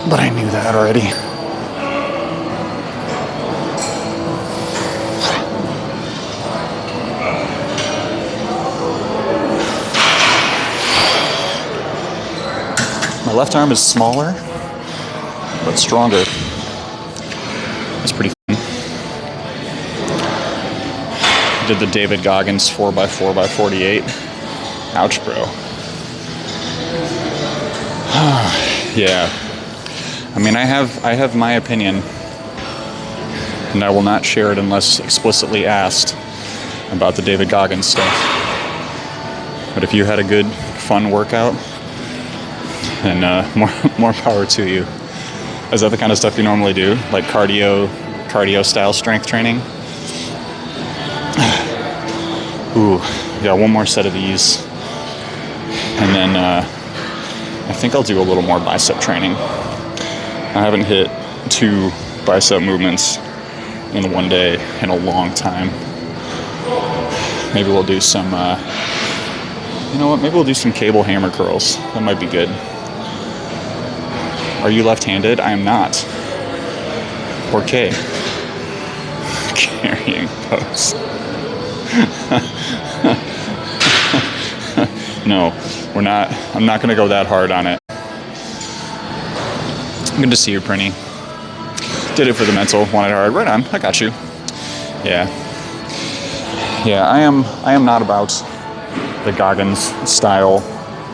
but I knew that already. My left arm is smaller, but stronger. It's pretty fun. Did the David Goggins 4x4x48. Ouch, bro. Yeah, I mean, I have my opinion, and I will not share it unless explicitly asked about the David Goggins stuff. But if you had a good, fun workout, then more power to you. Is that the kind of stuff you normally do, like cardio style strength training? Ooh, yeah, one more set of these, and then I think I'll do a little more bicep training. I haven't hit 2 bicep movements in one day in a long time. Maybe we'll do some, you know what, maybe we'll do some cable hammer curls. That might be good. Are you left-handed? I am not. Okay. Carrying pose. No, we're not. I'm not going to go that hard on it. Good to see you, Prinny. Did it for the mental. Wanted hard. Right on. I got you. Yeah. Yeah, I am not about the Goggins style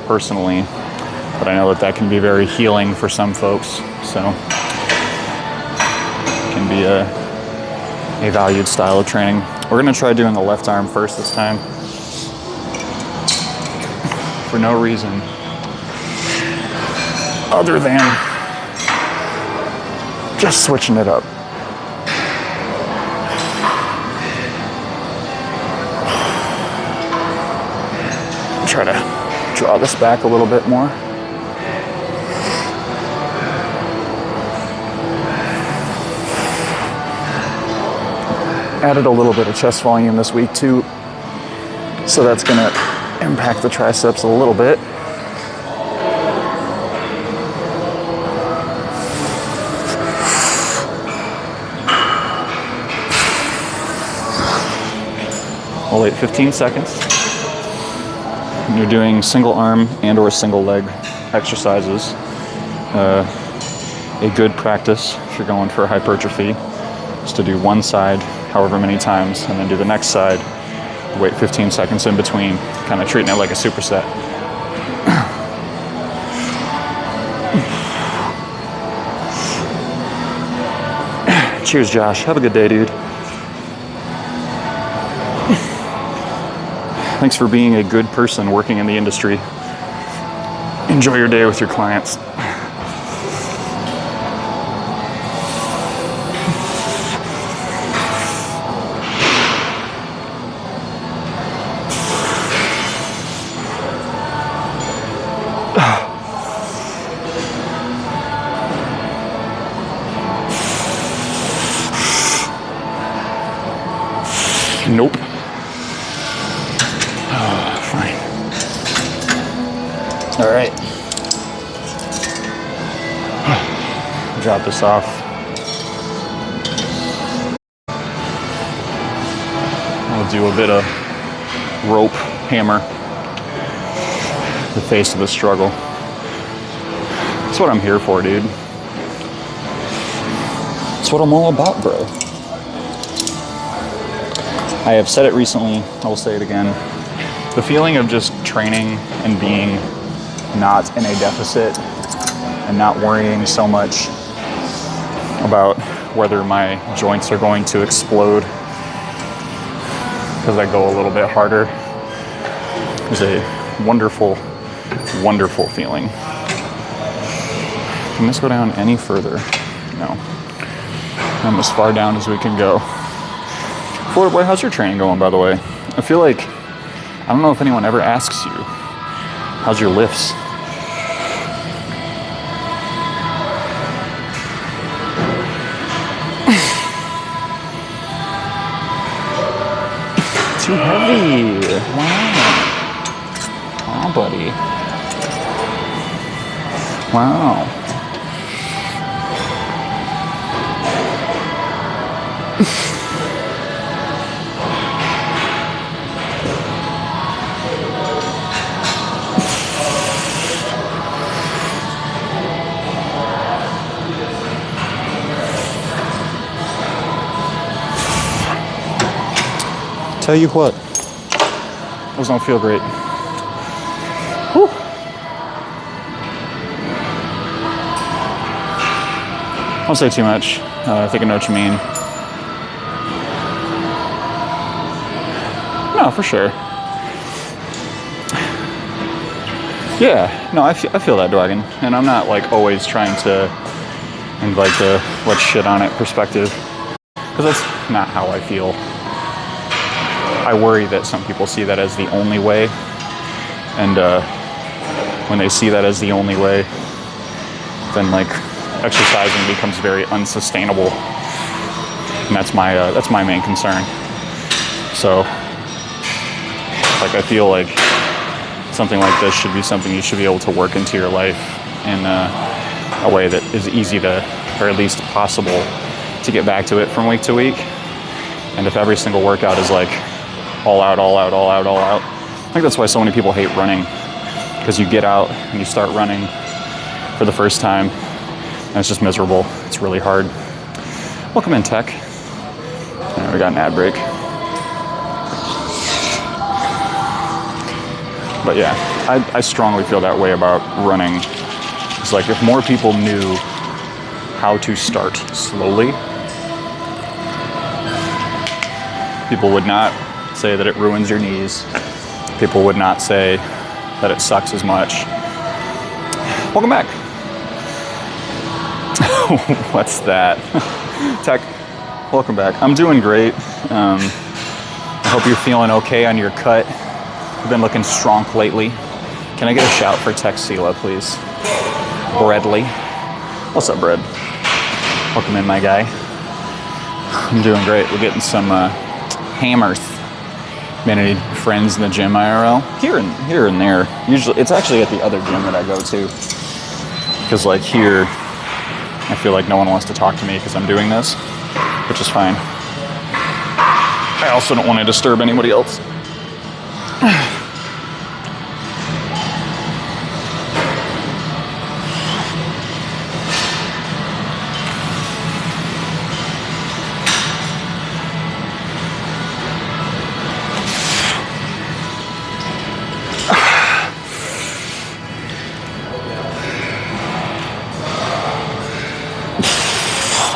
personally, but I know that can be very healing for some folks. So it can be a valued style of training. We're going to try doing the left arm first this time. For no reason other than just switching it up. Try to draw this back a little bit more. Added a little bit of chest volume this week too, so that's gonna impact the triceps a little bit. We'll wait 15 seconds. And you're doing single arm and or single leg exercises. A good practice if you're going for hypertrophy is to do one side however many times and then do the next side. Wait 15 seconds in between, kind of treating it like a superset. Cheers, Josh. Have a good day, dude. Thanks for being a good person working in the industry. Enjoy your day with your clients. Nope. Fine. All right. Drop this off. We'll do a bit of rope hammer. The face of the struggle. That's what I'm here for, dude. That's what I'm all about, bro. I have said it recently, I will say it again. The feeling of just training and being not in a deficit and not worrying so much about whether my joints are going to explode because I go a little bit harder is a wonderful, wonderful feeling. Can this go down any further? No. I'm as far down as we can go. Florida boy, how's your training going, by the way? I feel like, I don't know if anyone ever asks you, how's your lifts? Too heavy. Wow. Wow, buddy. Wow. Tell you what, those don't feel great. Whew. I won't say too much. I think I know what you mean. No, for sure. Yeah, no, I feel that, Dwagon. And I'm not like always trying to invite the let's shit on it perspective, because that's not how I feel. I worry that some people see that as the only way, and when they see that as the only way, then like exercising becomes very unsustainable, and that's my main concern. So, like, I feel like something like this should be something you should be able to work into your life in a way that is easy to, or at least possible, to get back to it from week to week. And if every single workout is like all out, all out, all out, all out. I think that's why so many people hate running, because you get out and you start running for the first time and it's just miserable. It's really hard. Welcome in, Tech. And we got an ad break. But yeah, I strongly feel that way about running. It's like if more people knew how to start slowly, people would not say that it ruins your knees. People would not say that it sucks as much. Welcome back. What's that? Tech, welcome back. I'm doing great. I hope you're feeling okay on your cut. You've been looking strong lately. Can I get a shout for Tech Sela, please? Bradley. What's up, Brad? Welcome in, my guy. I'm doing great. We're getting some hammers. Been any friends in the gym IRL? Here and there. Usually, it's actually at the other gym that I go to. Because like here, I feel like no one wants to talk to me because I'm doing this, which is fine. I also don't want to disturb anybody else.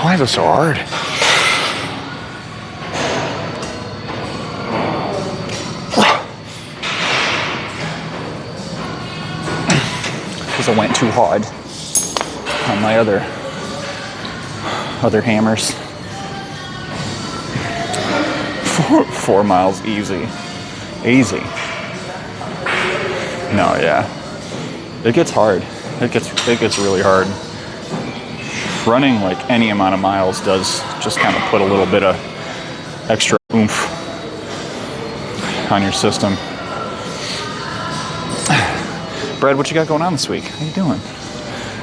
Why is it so hard? Because I went too hard on my other hammers. 4 miles easy. Easy. No, yeah. It gets hard. It gets really hard. Running like any amount of miles does just kind of put a little bit of extra oomph on your system. Brad, what you got going on this week? How you doing?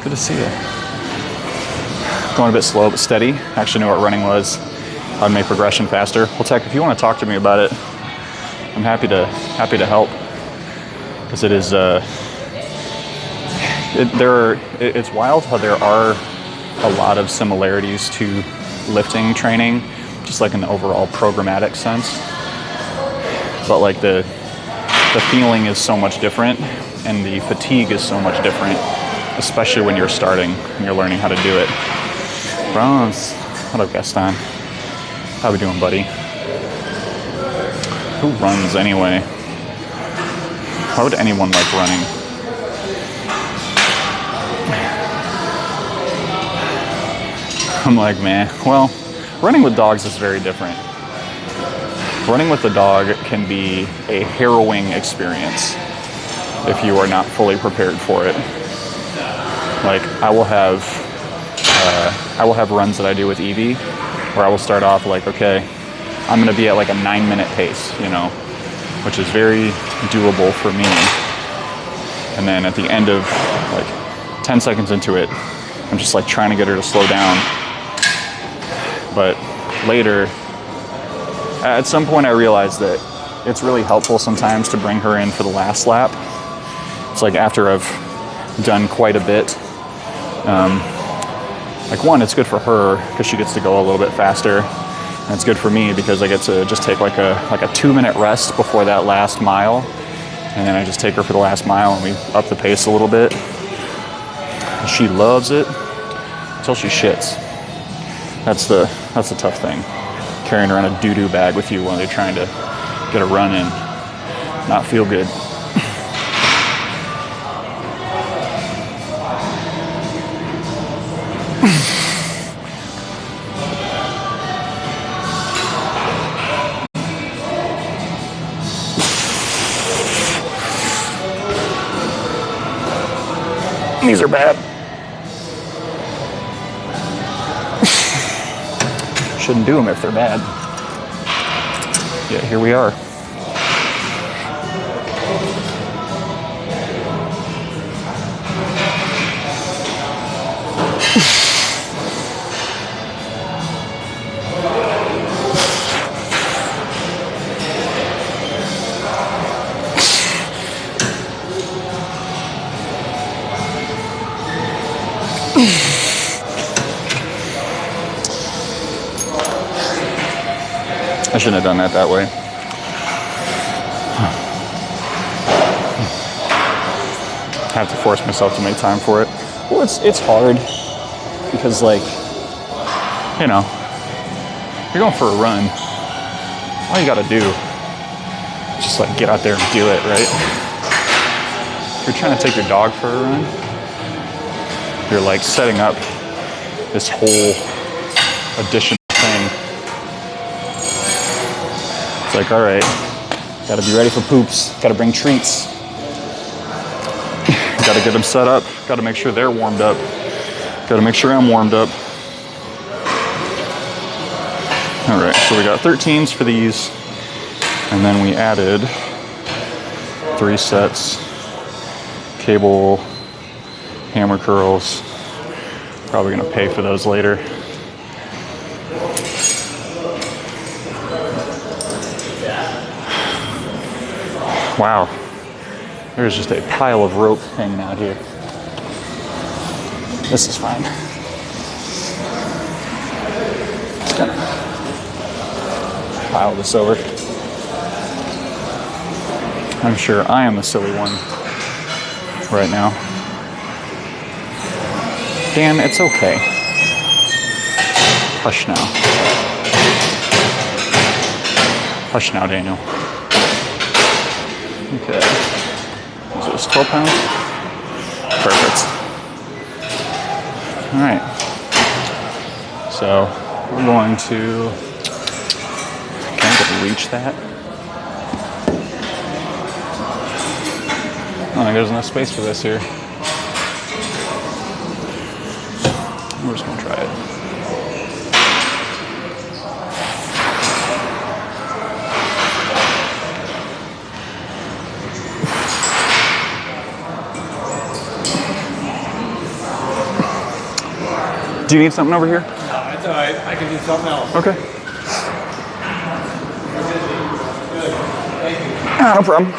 Good to see you. Going a bit slow but steady. Actually knew what running was. I'd make progression faster. Well, Tech, if you want to talk to me about it, I'm happy to help. Because it is, it's wild how there are a lot of similarities to lifting training, just like in the overall programmatic sense. But like the feeling is so much different, and the fatigue is so much different, especially when you're starting and you're learning how to do it. Bronze, what up, Gaston? How we doing, buddy? Who runs anyway? Why would anyone like running? I'm like, man, well, running with dogs is very different. Running with a dog can be a harrowing experience if you are not fully prepared for it. Like, I will have runs that I do with Evie where I will start off like, okay, I'm gonna be at like a 9-minute pace, you know, which is very doable for me. And then at the end of like 10 seconds into it, I'm just like trying to get her to slow down. But later, at some point I realized that it's really helpful sometimes to bring her in for the last lap. It's like after I've done quite a bit. Like one, it's good for her because she gets to go a little bit faster. And it's good for me because I get to just take like a 2-minute rest before that last mile. And then I just take her for the last mile and we up the pace a little bit. She loves it until she shits. That's the tough thing. Carrying around a doo-doo bag with you while you're trying to get a run in. Not feel good. These are bad. Shouldn't do them if they're bad. Yeah, here we are. I shouldn't have done that way. I have to force myself to make time for it. Well, it's hard because, like, you know, you're going for a run. All you gotta do is just like get out there and do it, right? If you're trying to take your dog for a run, you're like setting up this whole additional thing. It's like, all right, gotta be ready for poops, gotta bring treats, gotta get them set up, gotta make sure they're warmed up, gotta make sure I'm warmed up. All right, so we got 13s for these, and then we added 3 sets, cable, hammer curls. Probably gonna pay for those later. Wow, there's just a pile of rope hanging out here. This is fine. Just gonna pile this over. I'm sure I am the silly one right now. Dan, it's okay. Hush now. Hush now, Daniel. Okay. Is this 12 pounds? Perfect. All right. So we're going to, can I get reach that? I don't think there's enough space for this here. We're just gonna try it. Do you need something over here? No, it's all right. I can do something else. Okay. Good. Thank you. Ah, no problem.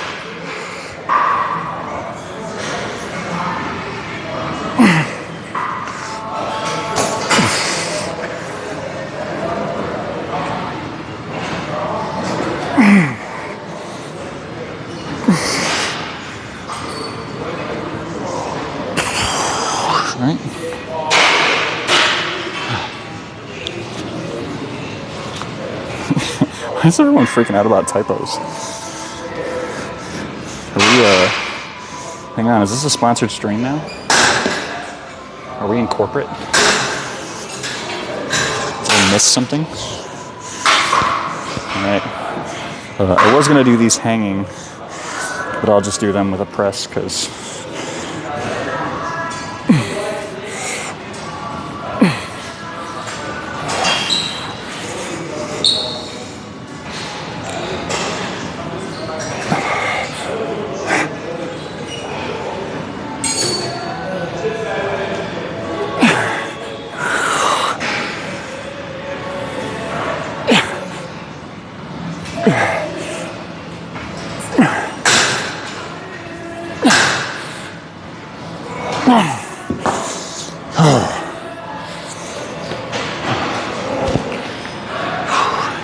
All right. Why is everyone freaking out about typos? Are we, hang on, is this a sponsored stream now? Are we in corporate? Did I miss something? Alright. I was gonna do these hanging, but I'll just do them with a press, because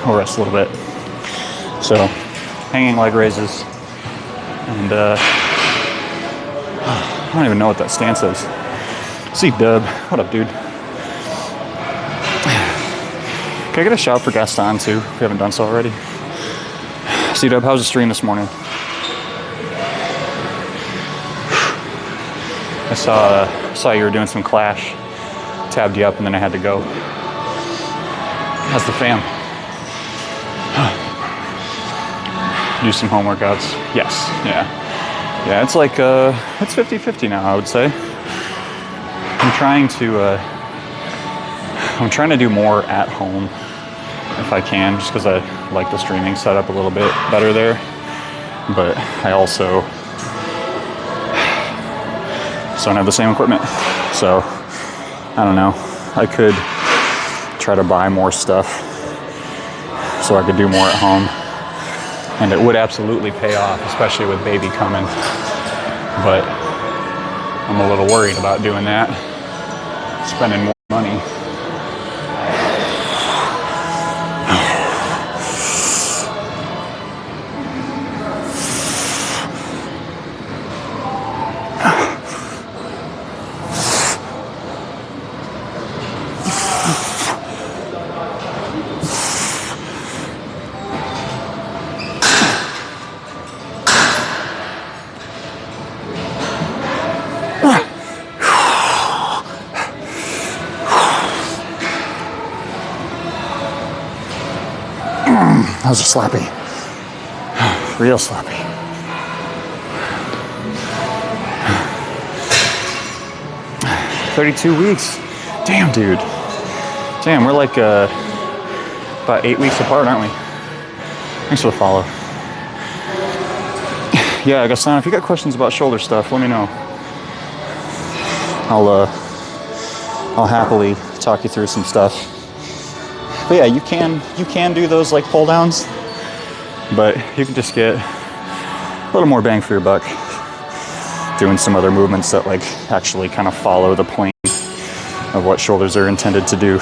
I'll rest a little bit. So, hanging leg raises, and I don't even know what that stance is. See Dub, what up, dude? Can I get a shout for Gaston too, if we haven't done so already? See Dub, how's the stream this morning? I saw you were doing some Clash, tabbed you up, and then I had to go. How's the fam? Do some home workouts. Yes, yeah. Yeah, it's like, it's 50-50 now, I would say. I'm trying to do more at home if I can, just because I like the streaming setup a little bit better there. But I also don't have the same equipment. So, I don't know. I could try to buy more stuff so I could do more at home. And it would absolutely pay off, especially with baby coming. But I'm a little worried about doing that, spending more money. That was a sloppy. Real sloppy. "32 weeks. Damn, dude. Damn, we're like about 8 weeks apart, aren't we? Thanks for the follow. Yeah, Gaston, if you got questions about shoulder stuff, let me know. I'll happily talk you through some stuff. But yeah, you can do those like pull downs, but you can just get a little more bang for your buck doing some other movements that like actually kind of follow the plane of what shoulders are intended to do.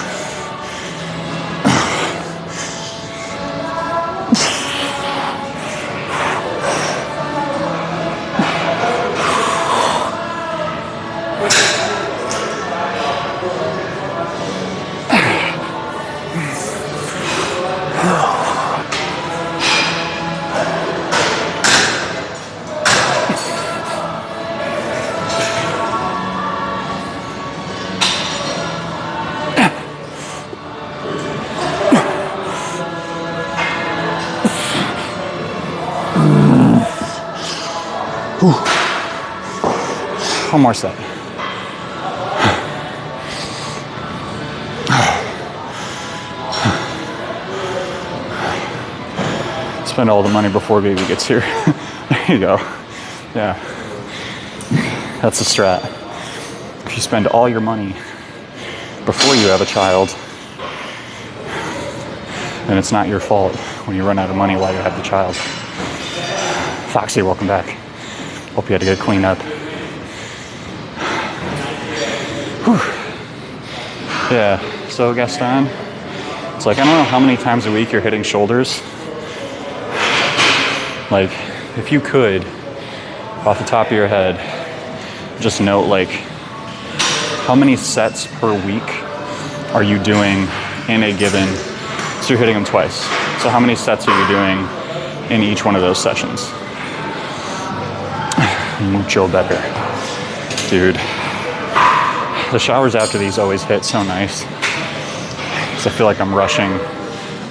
One more set. Spend all the money before baby gets here. There you go. Yeah. That's the strat. If you spend all your money before you have a child, then it's not your fault when you run out of money while you have the child. Foxy, welcome back. Hope you had a good cleanup. Whew. Yeah, so Gaston, it's like, I don't know how many times a week you're hitting shoulders. Like, if you could, off the top of your head, just note, like, how many sets per week are you doing in a given, so you're hitting them twice. So how many sets are you doing in each one of those sessions? Mucho better. Dude. The showers after these always hit so nice. Because I feel like I'm rushing.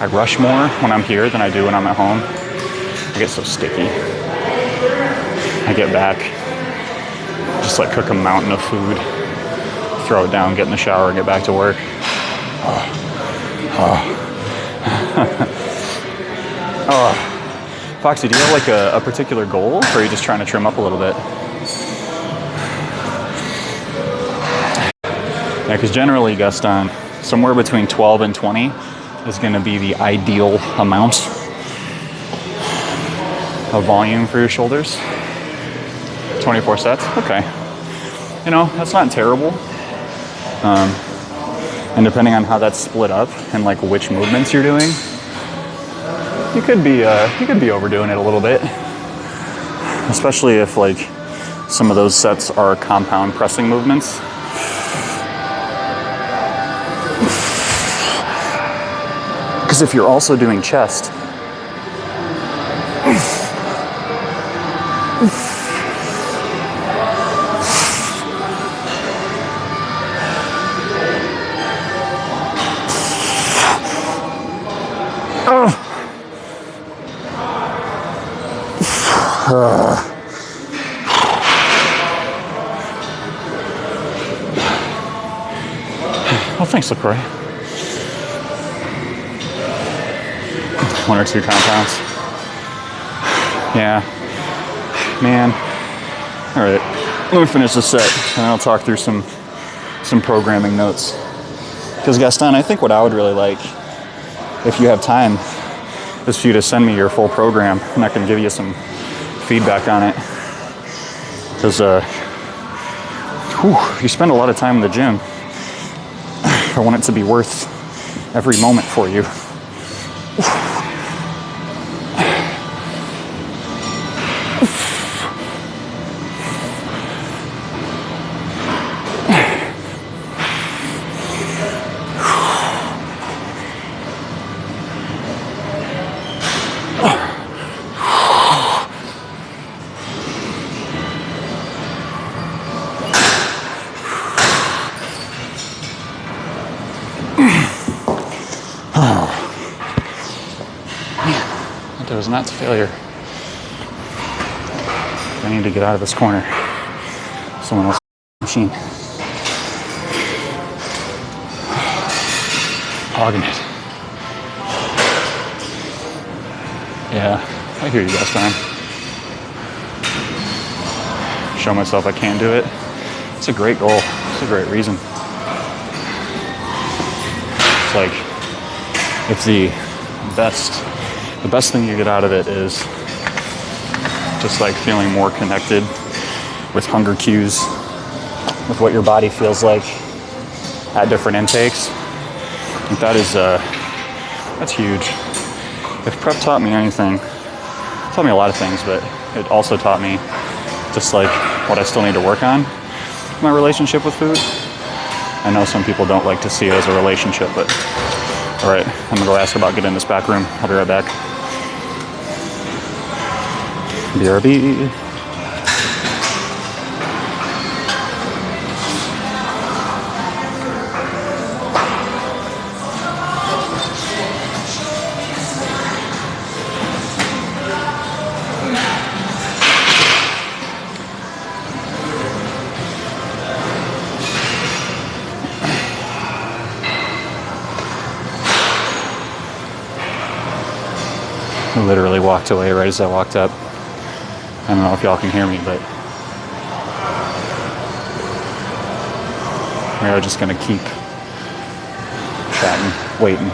I rush more when I'm here than I do when I'm at home. I get so sticky. I get back, just like cook a mountain of food, throw it down, get in the shower, and get back to work. Foxy, do you have like a particular goal, or are you just trying to trim up a little bit? Yeah, because generally, Gaston, somewhere between 12 and 20 is going to be the ideal amount of volume for your shoulders. 24 sets? Okay. You know, that's not terrible. And depending on how that's split up and like which movements you're doing, you could be overdoing it a little bit. Especially if like some of those sets are compound pressing movements. Because if you're also doing chest, oh, thanks, LaCroix. 1 or 2 compounds. Yeah. Man. All right. Let me finish this set, and I'll talk through some programming notes. Because Gaston, I think what I would really like, if you have time, is for you to send me your full program, and I can give you some feedback on it. Because you spend a lot of time in the gym. I want it to be worth every moment for you. That was not to failure. I need to get out of this corner. Someone else's machine. Hogging it. Yeah, I hear you guys fine. Show myself I can do it. It's a great goal. It's a great reason. It's like, if the best thing you get out of it is just like feeling more connected with hunger cues, with what your body feels like at different intakes. I think that's huge. If prep taught me anything, it taught me a lot of things, but it also taught me just like what I still need to work on, my relationship with food. I know some people don't like to see it as a relationship, but all right, I'm gonna go ask about getting in this back room. I'll be right back. BRB. I literally walked away right as I walked up. I don't know if y'all can hear me, but we are just gonna keep chatting, waiting.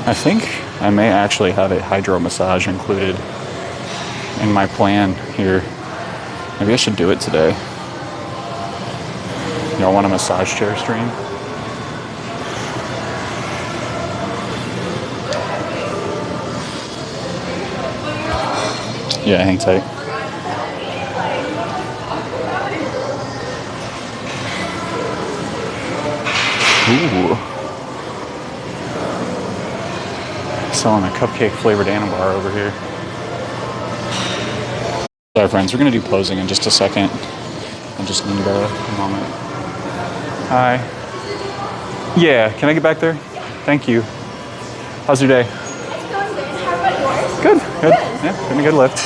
I think I may actually have a hydro massage included in my plan here. Maybe I should do it today. Y'all want a massage chair stream? Yeah, hang tight. Ooh. Selling a cupcake flavored Anabar over here. Sorry friends, we're gonna do posing in just a second. I just need a moment. Hi. Yeah, can I get back there? Thank you. How's your day? It's going good. How about yours? Good, good. Yeah, getting a good lift.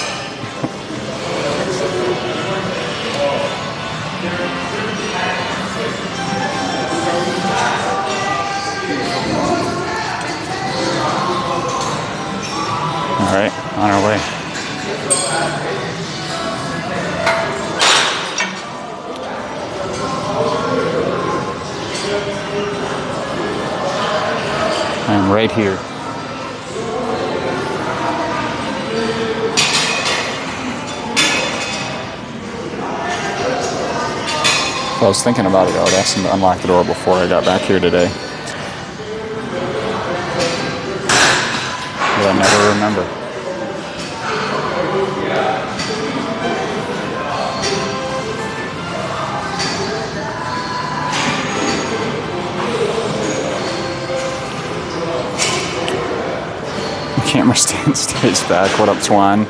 All right, on our way. I'm right here. If I was thinking about it, I would ask them to unlock the door before I got back here today. But I never remember. Camera stand stays back. What up, Twan?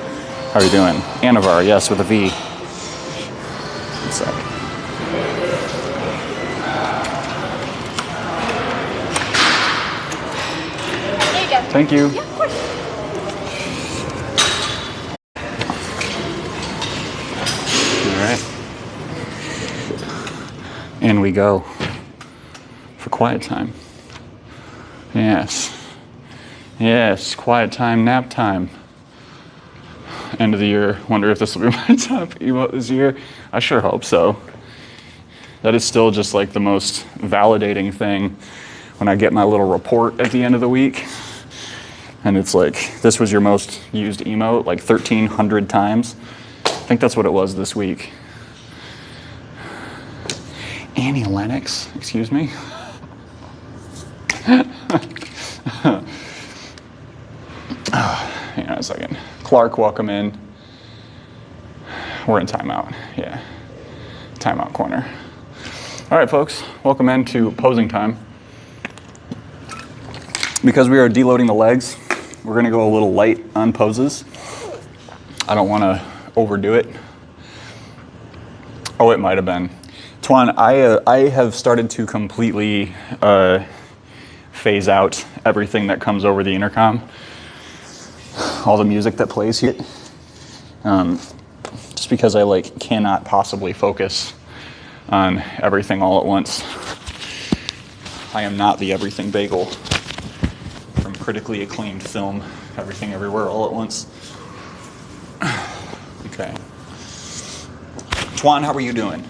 How are you doing? Anavar, yes, with a V. One sec. There you go. Thank you. Yeah, of course. All right. In we go for quiet time. Yes. Yes, quiet time, nap time. End of the year. Wonder if this will be my top emote this year. I sure hope so. That is still just like the most validating thing when I get my little report at the end of the week. And it's like, this was your most used emote, like 1,300 times. I think that's what it was this week. Annie Lennox, excuse me. Hang on a second. Clark, welcome in. We're in timeout. Yeah. Timeout corner. All right, folks. Welcome into posing time. Because we are deloading the legs, we're going to go a little light on poses. I don't want to overdo it. Oh, it might have been. Twan, I have started to completely phase out everything that comes over the intercom. All the music that plays here, just because I cannot possibly focus on everything all at once. I am not the Everything Bagel from critically acclaimed film, Everything Everywhere All at Once. Okay. Twan, how are you doing?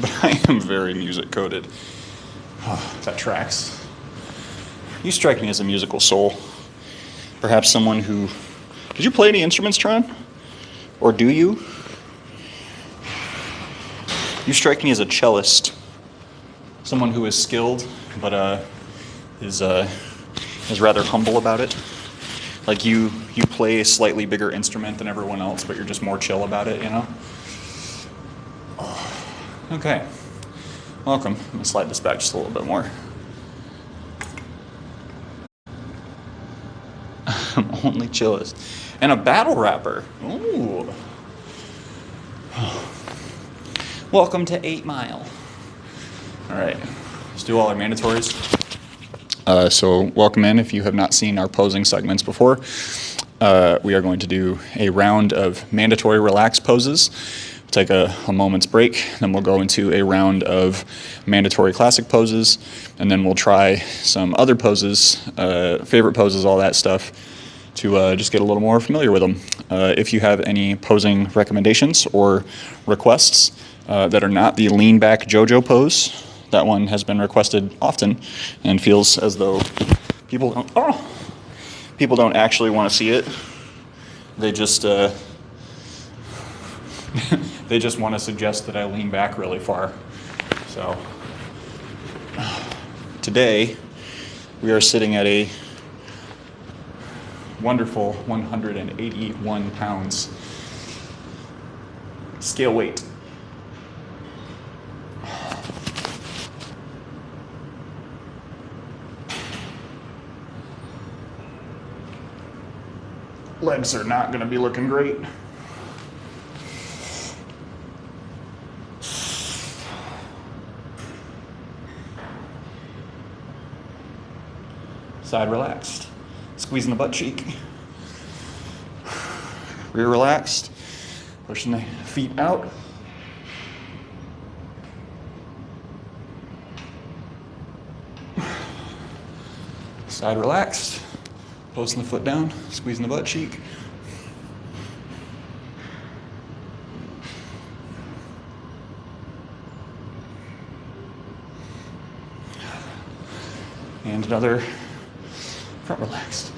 But I am very music coded. Oh, that tracks. You strike me as a musical soul. Perhaps someone who... Did you play any instruments, Tron? Or do you? You strike me as a cellist. Someone who is skilled, but is rather humble about it. Like you play a slightly bigger instrument than everyone else, but you're just more chill about it, you know? Okay. Welcome. I'm going to slide this back just a little bit more. I'm only chillest. And a battle rapper. Ooh. Welcome to 8 Mile. All right, let's do all our mandatories. So welcome in if you have not seen our posing segments before. We are going to do a round of mandatory relaxed poses. Take a moment's break, then we'll go into a round of mandatory classic poses, and then we'll try some other poses, favorite poses, all that stuff. to just get a little more familiar with them. If you have any posing recommendations or requests that are not the lean back JoJo pose, that one has been requested often and feels as though people don't actually want to see it. They just they just want to suggest that I lean back really far. So today we are sitting at a wonderful 181 pounds scale weight. Legs are not going to be looking great. Side relaxed, squeezing the butt cheek. Rear relaxed, pushing the feet out. Side relaxed, posting the foot down, squeezing the butt cheek. And another front relaxed.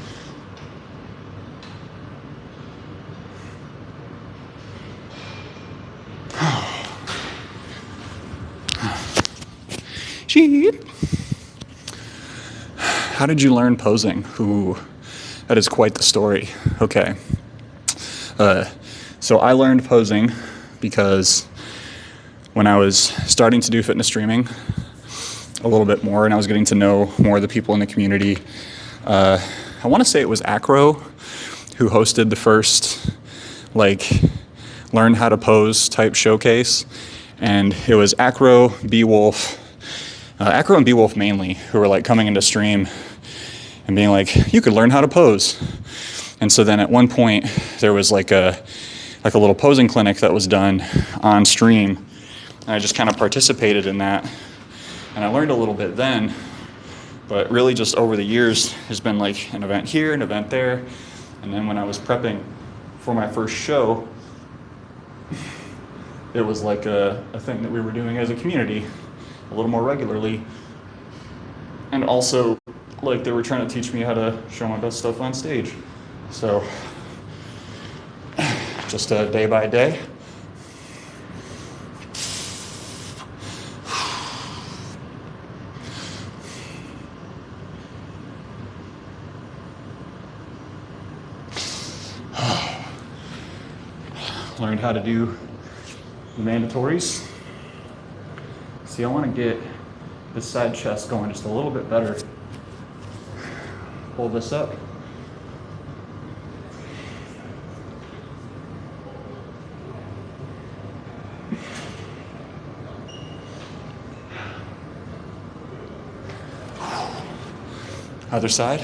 Sheep. How did you learn posing? Ooh, that is quite the story. Okay. So I learned posing because when I was starting to do fitness streaming a little bit more and I was getting to know more of the people in the community, I want to say it was Acro who hosted the first learn how to pose type showcase. And it was Acro, B-Wolf, Acro and B-Wolf mainly, who were coming into stream and being like, you could learn how to pose. And so then at one point there was a little posing clinic that was done on stream. And I just kind of participated in that. And I learned a little bit then, but really just over the years there's been an event here, an event there. And then when I was prepping for my first show, it was a thing that we were doing as a community a little more regularly. And also they were trying to teach me how to show my best stuff on stage. So just day by day. Learned how to do the mandatories. See, I want to get the side chest going just a little bit better. Pull this up. Other side.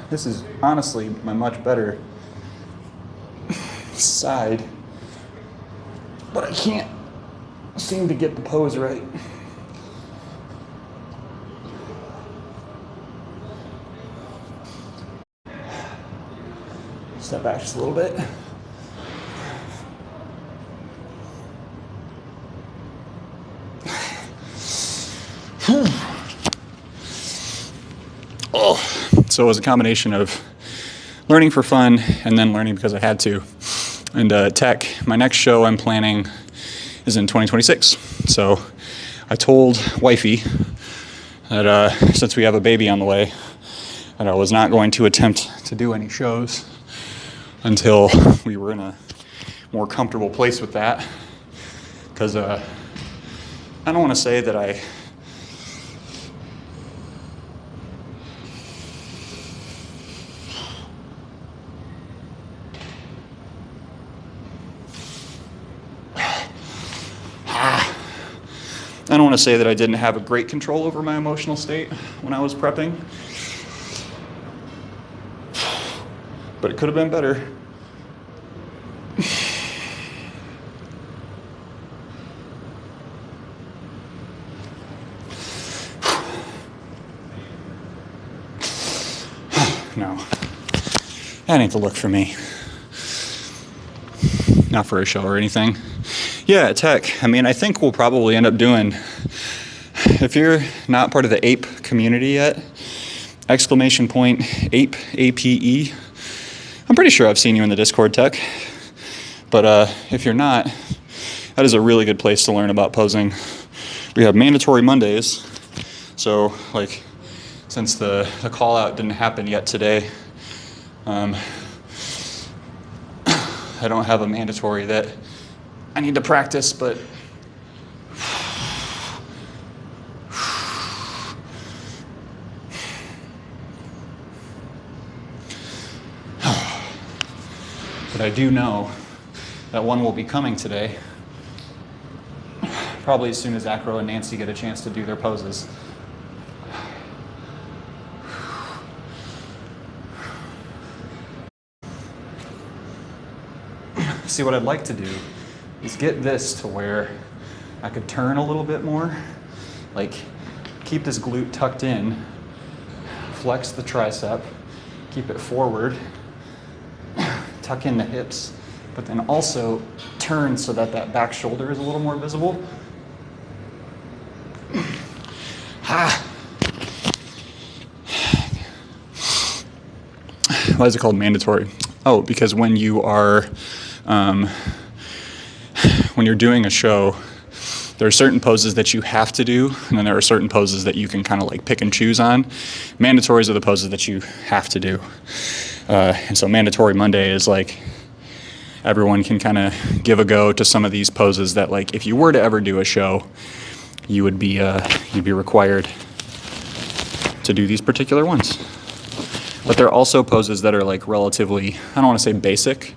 This is honestly my much better side, but I can't seem to get the pose right. Step back just a little bit. So it was a combination of learning for fun and then learning because I had to. And tech, my next show I'm planning is in 2026. So I told wifey that since we have a baby on the way, that I was not going to attempt to do any shows until we were in a more comfortable place with that. Because I don't want to say that I don't want to say that I didn't have a great control over my emotional state when I was prepping, but it could have been better. no. That ain't the look for me. Not for a show or anything. Yeah, tech. I mean, I think we'll probably end up doing, if you're not part of the APE community yet, exclamation point APE, APE. I'm pretty sure I've seen you in the Discord, tech. But if you're not, that is a really good place to learn about posing. We have mandatory Mondays. So, like, since the call out didn't happen yet today, I don't have a mandatory that I need to practice, but I do know that one will be coming today, probably as soon as Acro and Nancy get a chance to do their poses. See, what I'd like to do is get this to where I could turn a little bit more, like keep this glute tucked in, flex the tricep, keep it forward, tuck in the hips, but then also turn so that that back shoulder is a little more visible. Why is it called mandatory? Oh, because when you are when you're doing a show, there are certain poses that you have to do, and then there are certain poses that you can kind of like pick and choose on. Mandatories are the poses that you have to do. And so mandatory Monday is like everyone can kind of give a go to some of these poses that, like, if you were to ever do a show, you would be you'd be required to do these particular ones. But there are also poses that are like relatively, I don't want to say basic,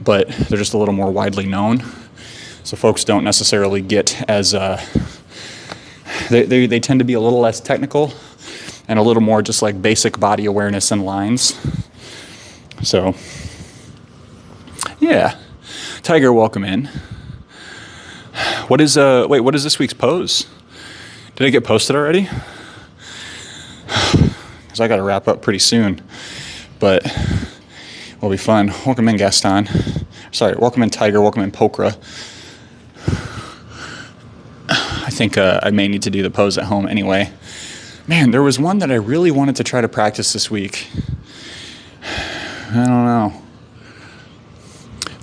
but they're just a little more widely known. So folks don't necessarily get as, they tend to be a little less technical and a little more just like basic body awareness and lines. So, yeah. Tiger, welcome in. What is this week's pose? Did it get posted already? Because I got to wrap up pretty soon, but it'll be fun. Welcome in, Gaston. Sorry, welcome in, Tiger. Welcome in, Pokra. I think I may need to do the pose at home anyway. Man, there was one that I really wanted to try to practice this week. I don't know.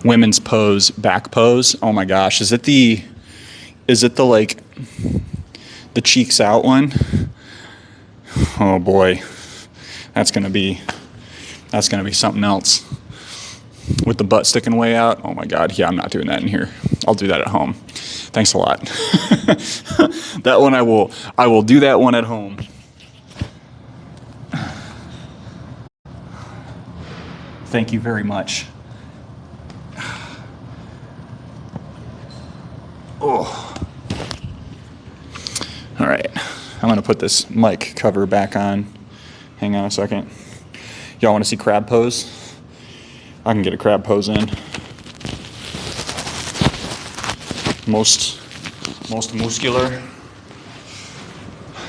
Women's pose, back pose. Oh my gosh, is it the like the cheeks out one? Oh boy. That's gonna be something else. With the butt sticking way out. Oh my God, yeah, I'm not doing that in here. I'll do that at home. Thanks a lot. That one I will do that one at home. Thank you very much. Oh. All right, I'm gonna put this mic cover back on. Hang on a second. Y'all want to see crab pose? I can get a crab pose in. Most muscular.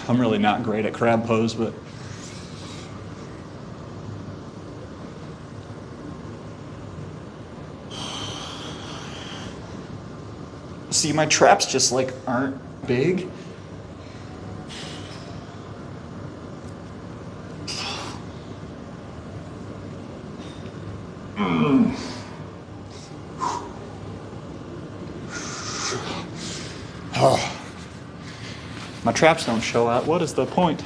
I'm really not great at crab pose, but see, my traps just like aren't big. Oh. My traps don't show out. What is the point?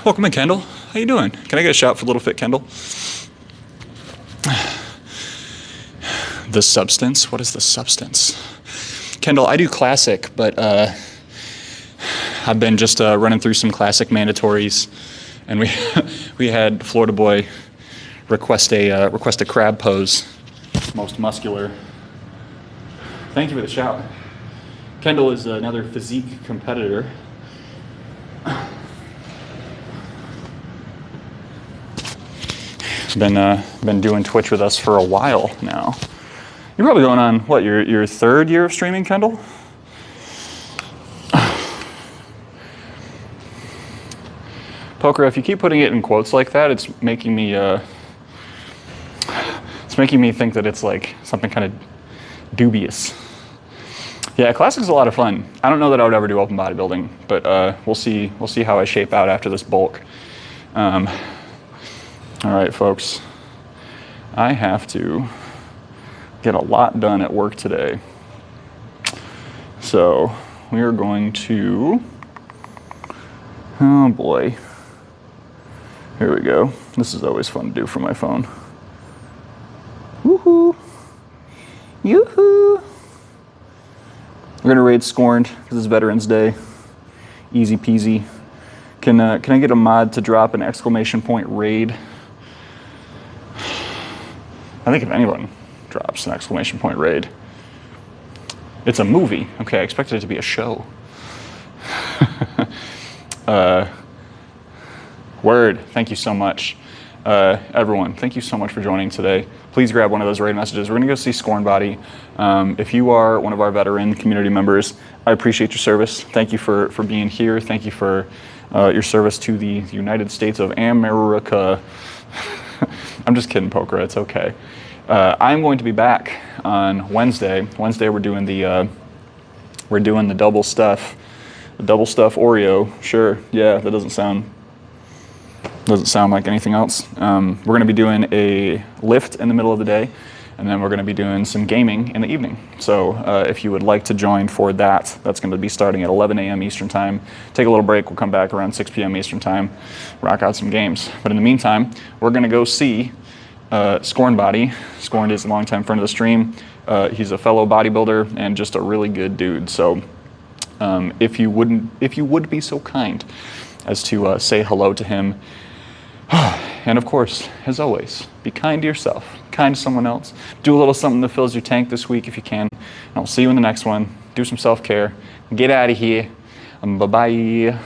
Welcome in, Kendall. How you doing? Can I get a shout for Little Fit Kendall? The substance? What is the substance? Kendall, I do classic, but I've been just running through some classic mandatories, and we had Florida Boy request a crab pose, most muscular. Thank you for the shout. Kendall is another physique competitor. Been doing Twitch with us for a while now. You're probably going on what, your third year of streaming, Kendall? Poker, if you keep putting it in quotes like that, it's making me think that it's like something kind of dubious. Yeah, classic's a lot of fun. I don't know that I would ever do open bodybuilding, but we'll see how I shape out after this bulk. All right, folks. I have to get a lot done at work today. So we are going to, oh boy. Here we go. This is always fun to do for my phone. Woohoo! Yoo-hoo! We're gonna raid Scorned because it's Veterans Day. Easy peasy. Can I get a mod to drop an exclamation point raid? I think if anyone drops an exclamation point raid, it's a movie. Okay, I expected it to be a show. Word, thank you so much. Everyone, thank you so much for joining today. Please grab one of those raid messages. We're gonna go see Scorn Body. If you are one of our veteran community members, I appreciate your service. Thank you for being here. Thank you for your service to the United States of America. I'm just kidding, Poker, it's okay. I'm going to be back on Wednesday. Wednesday we're doing the double stuff Oreo. Sure, yeah, that doesn't sound like anything else. We're going to be doing a lift in the middle of the day, and then we're going to be doing some gaming in the evening. So if you would like to join for that, that's going to be starting at 11 a.m. Eastern Time. Take a little break. We'll come back around 6 p.m. Eastern Time, rock out some games. But in the meantime, we're going to go see Scorn Body. Scorn is a longtime friend of the stream. He's a fellow bodybuilder and just a really good dude. So if you would be so kind as to say hello to him. And of course, as always, be kind to yourself, kind to someone else. Do a little something that fills your tank this week if you can. And I'll see you in the next one. Do some self-care. Get out of here. Bye-bye.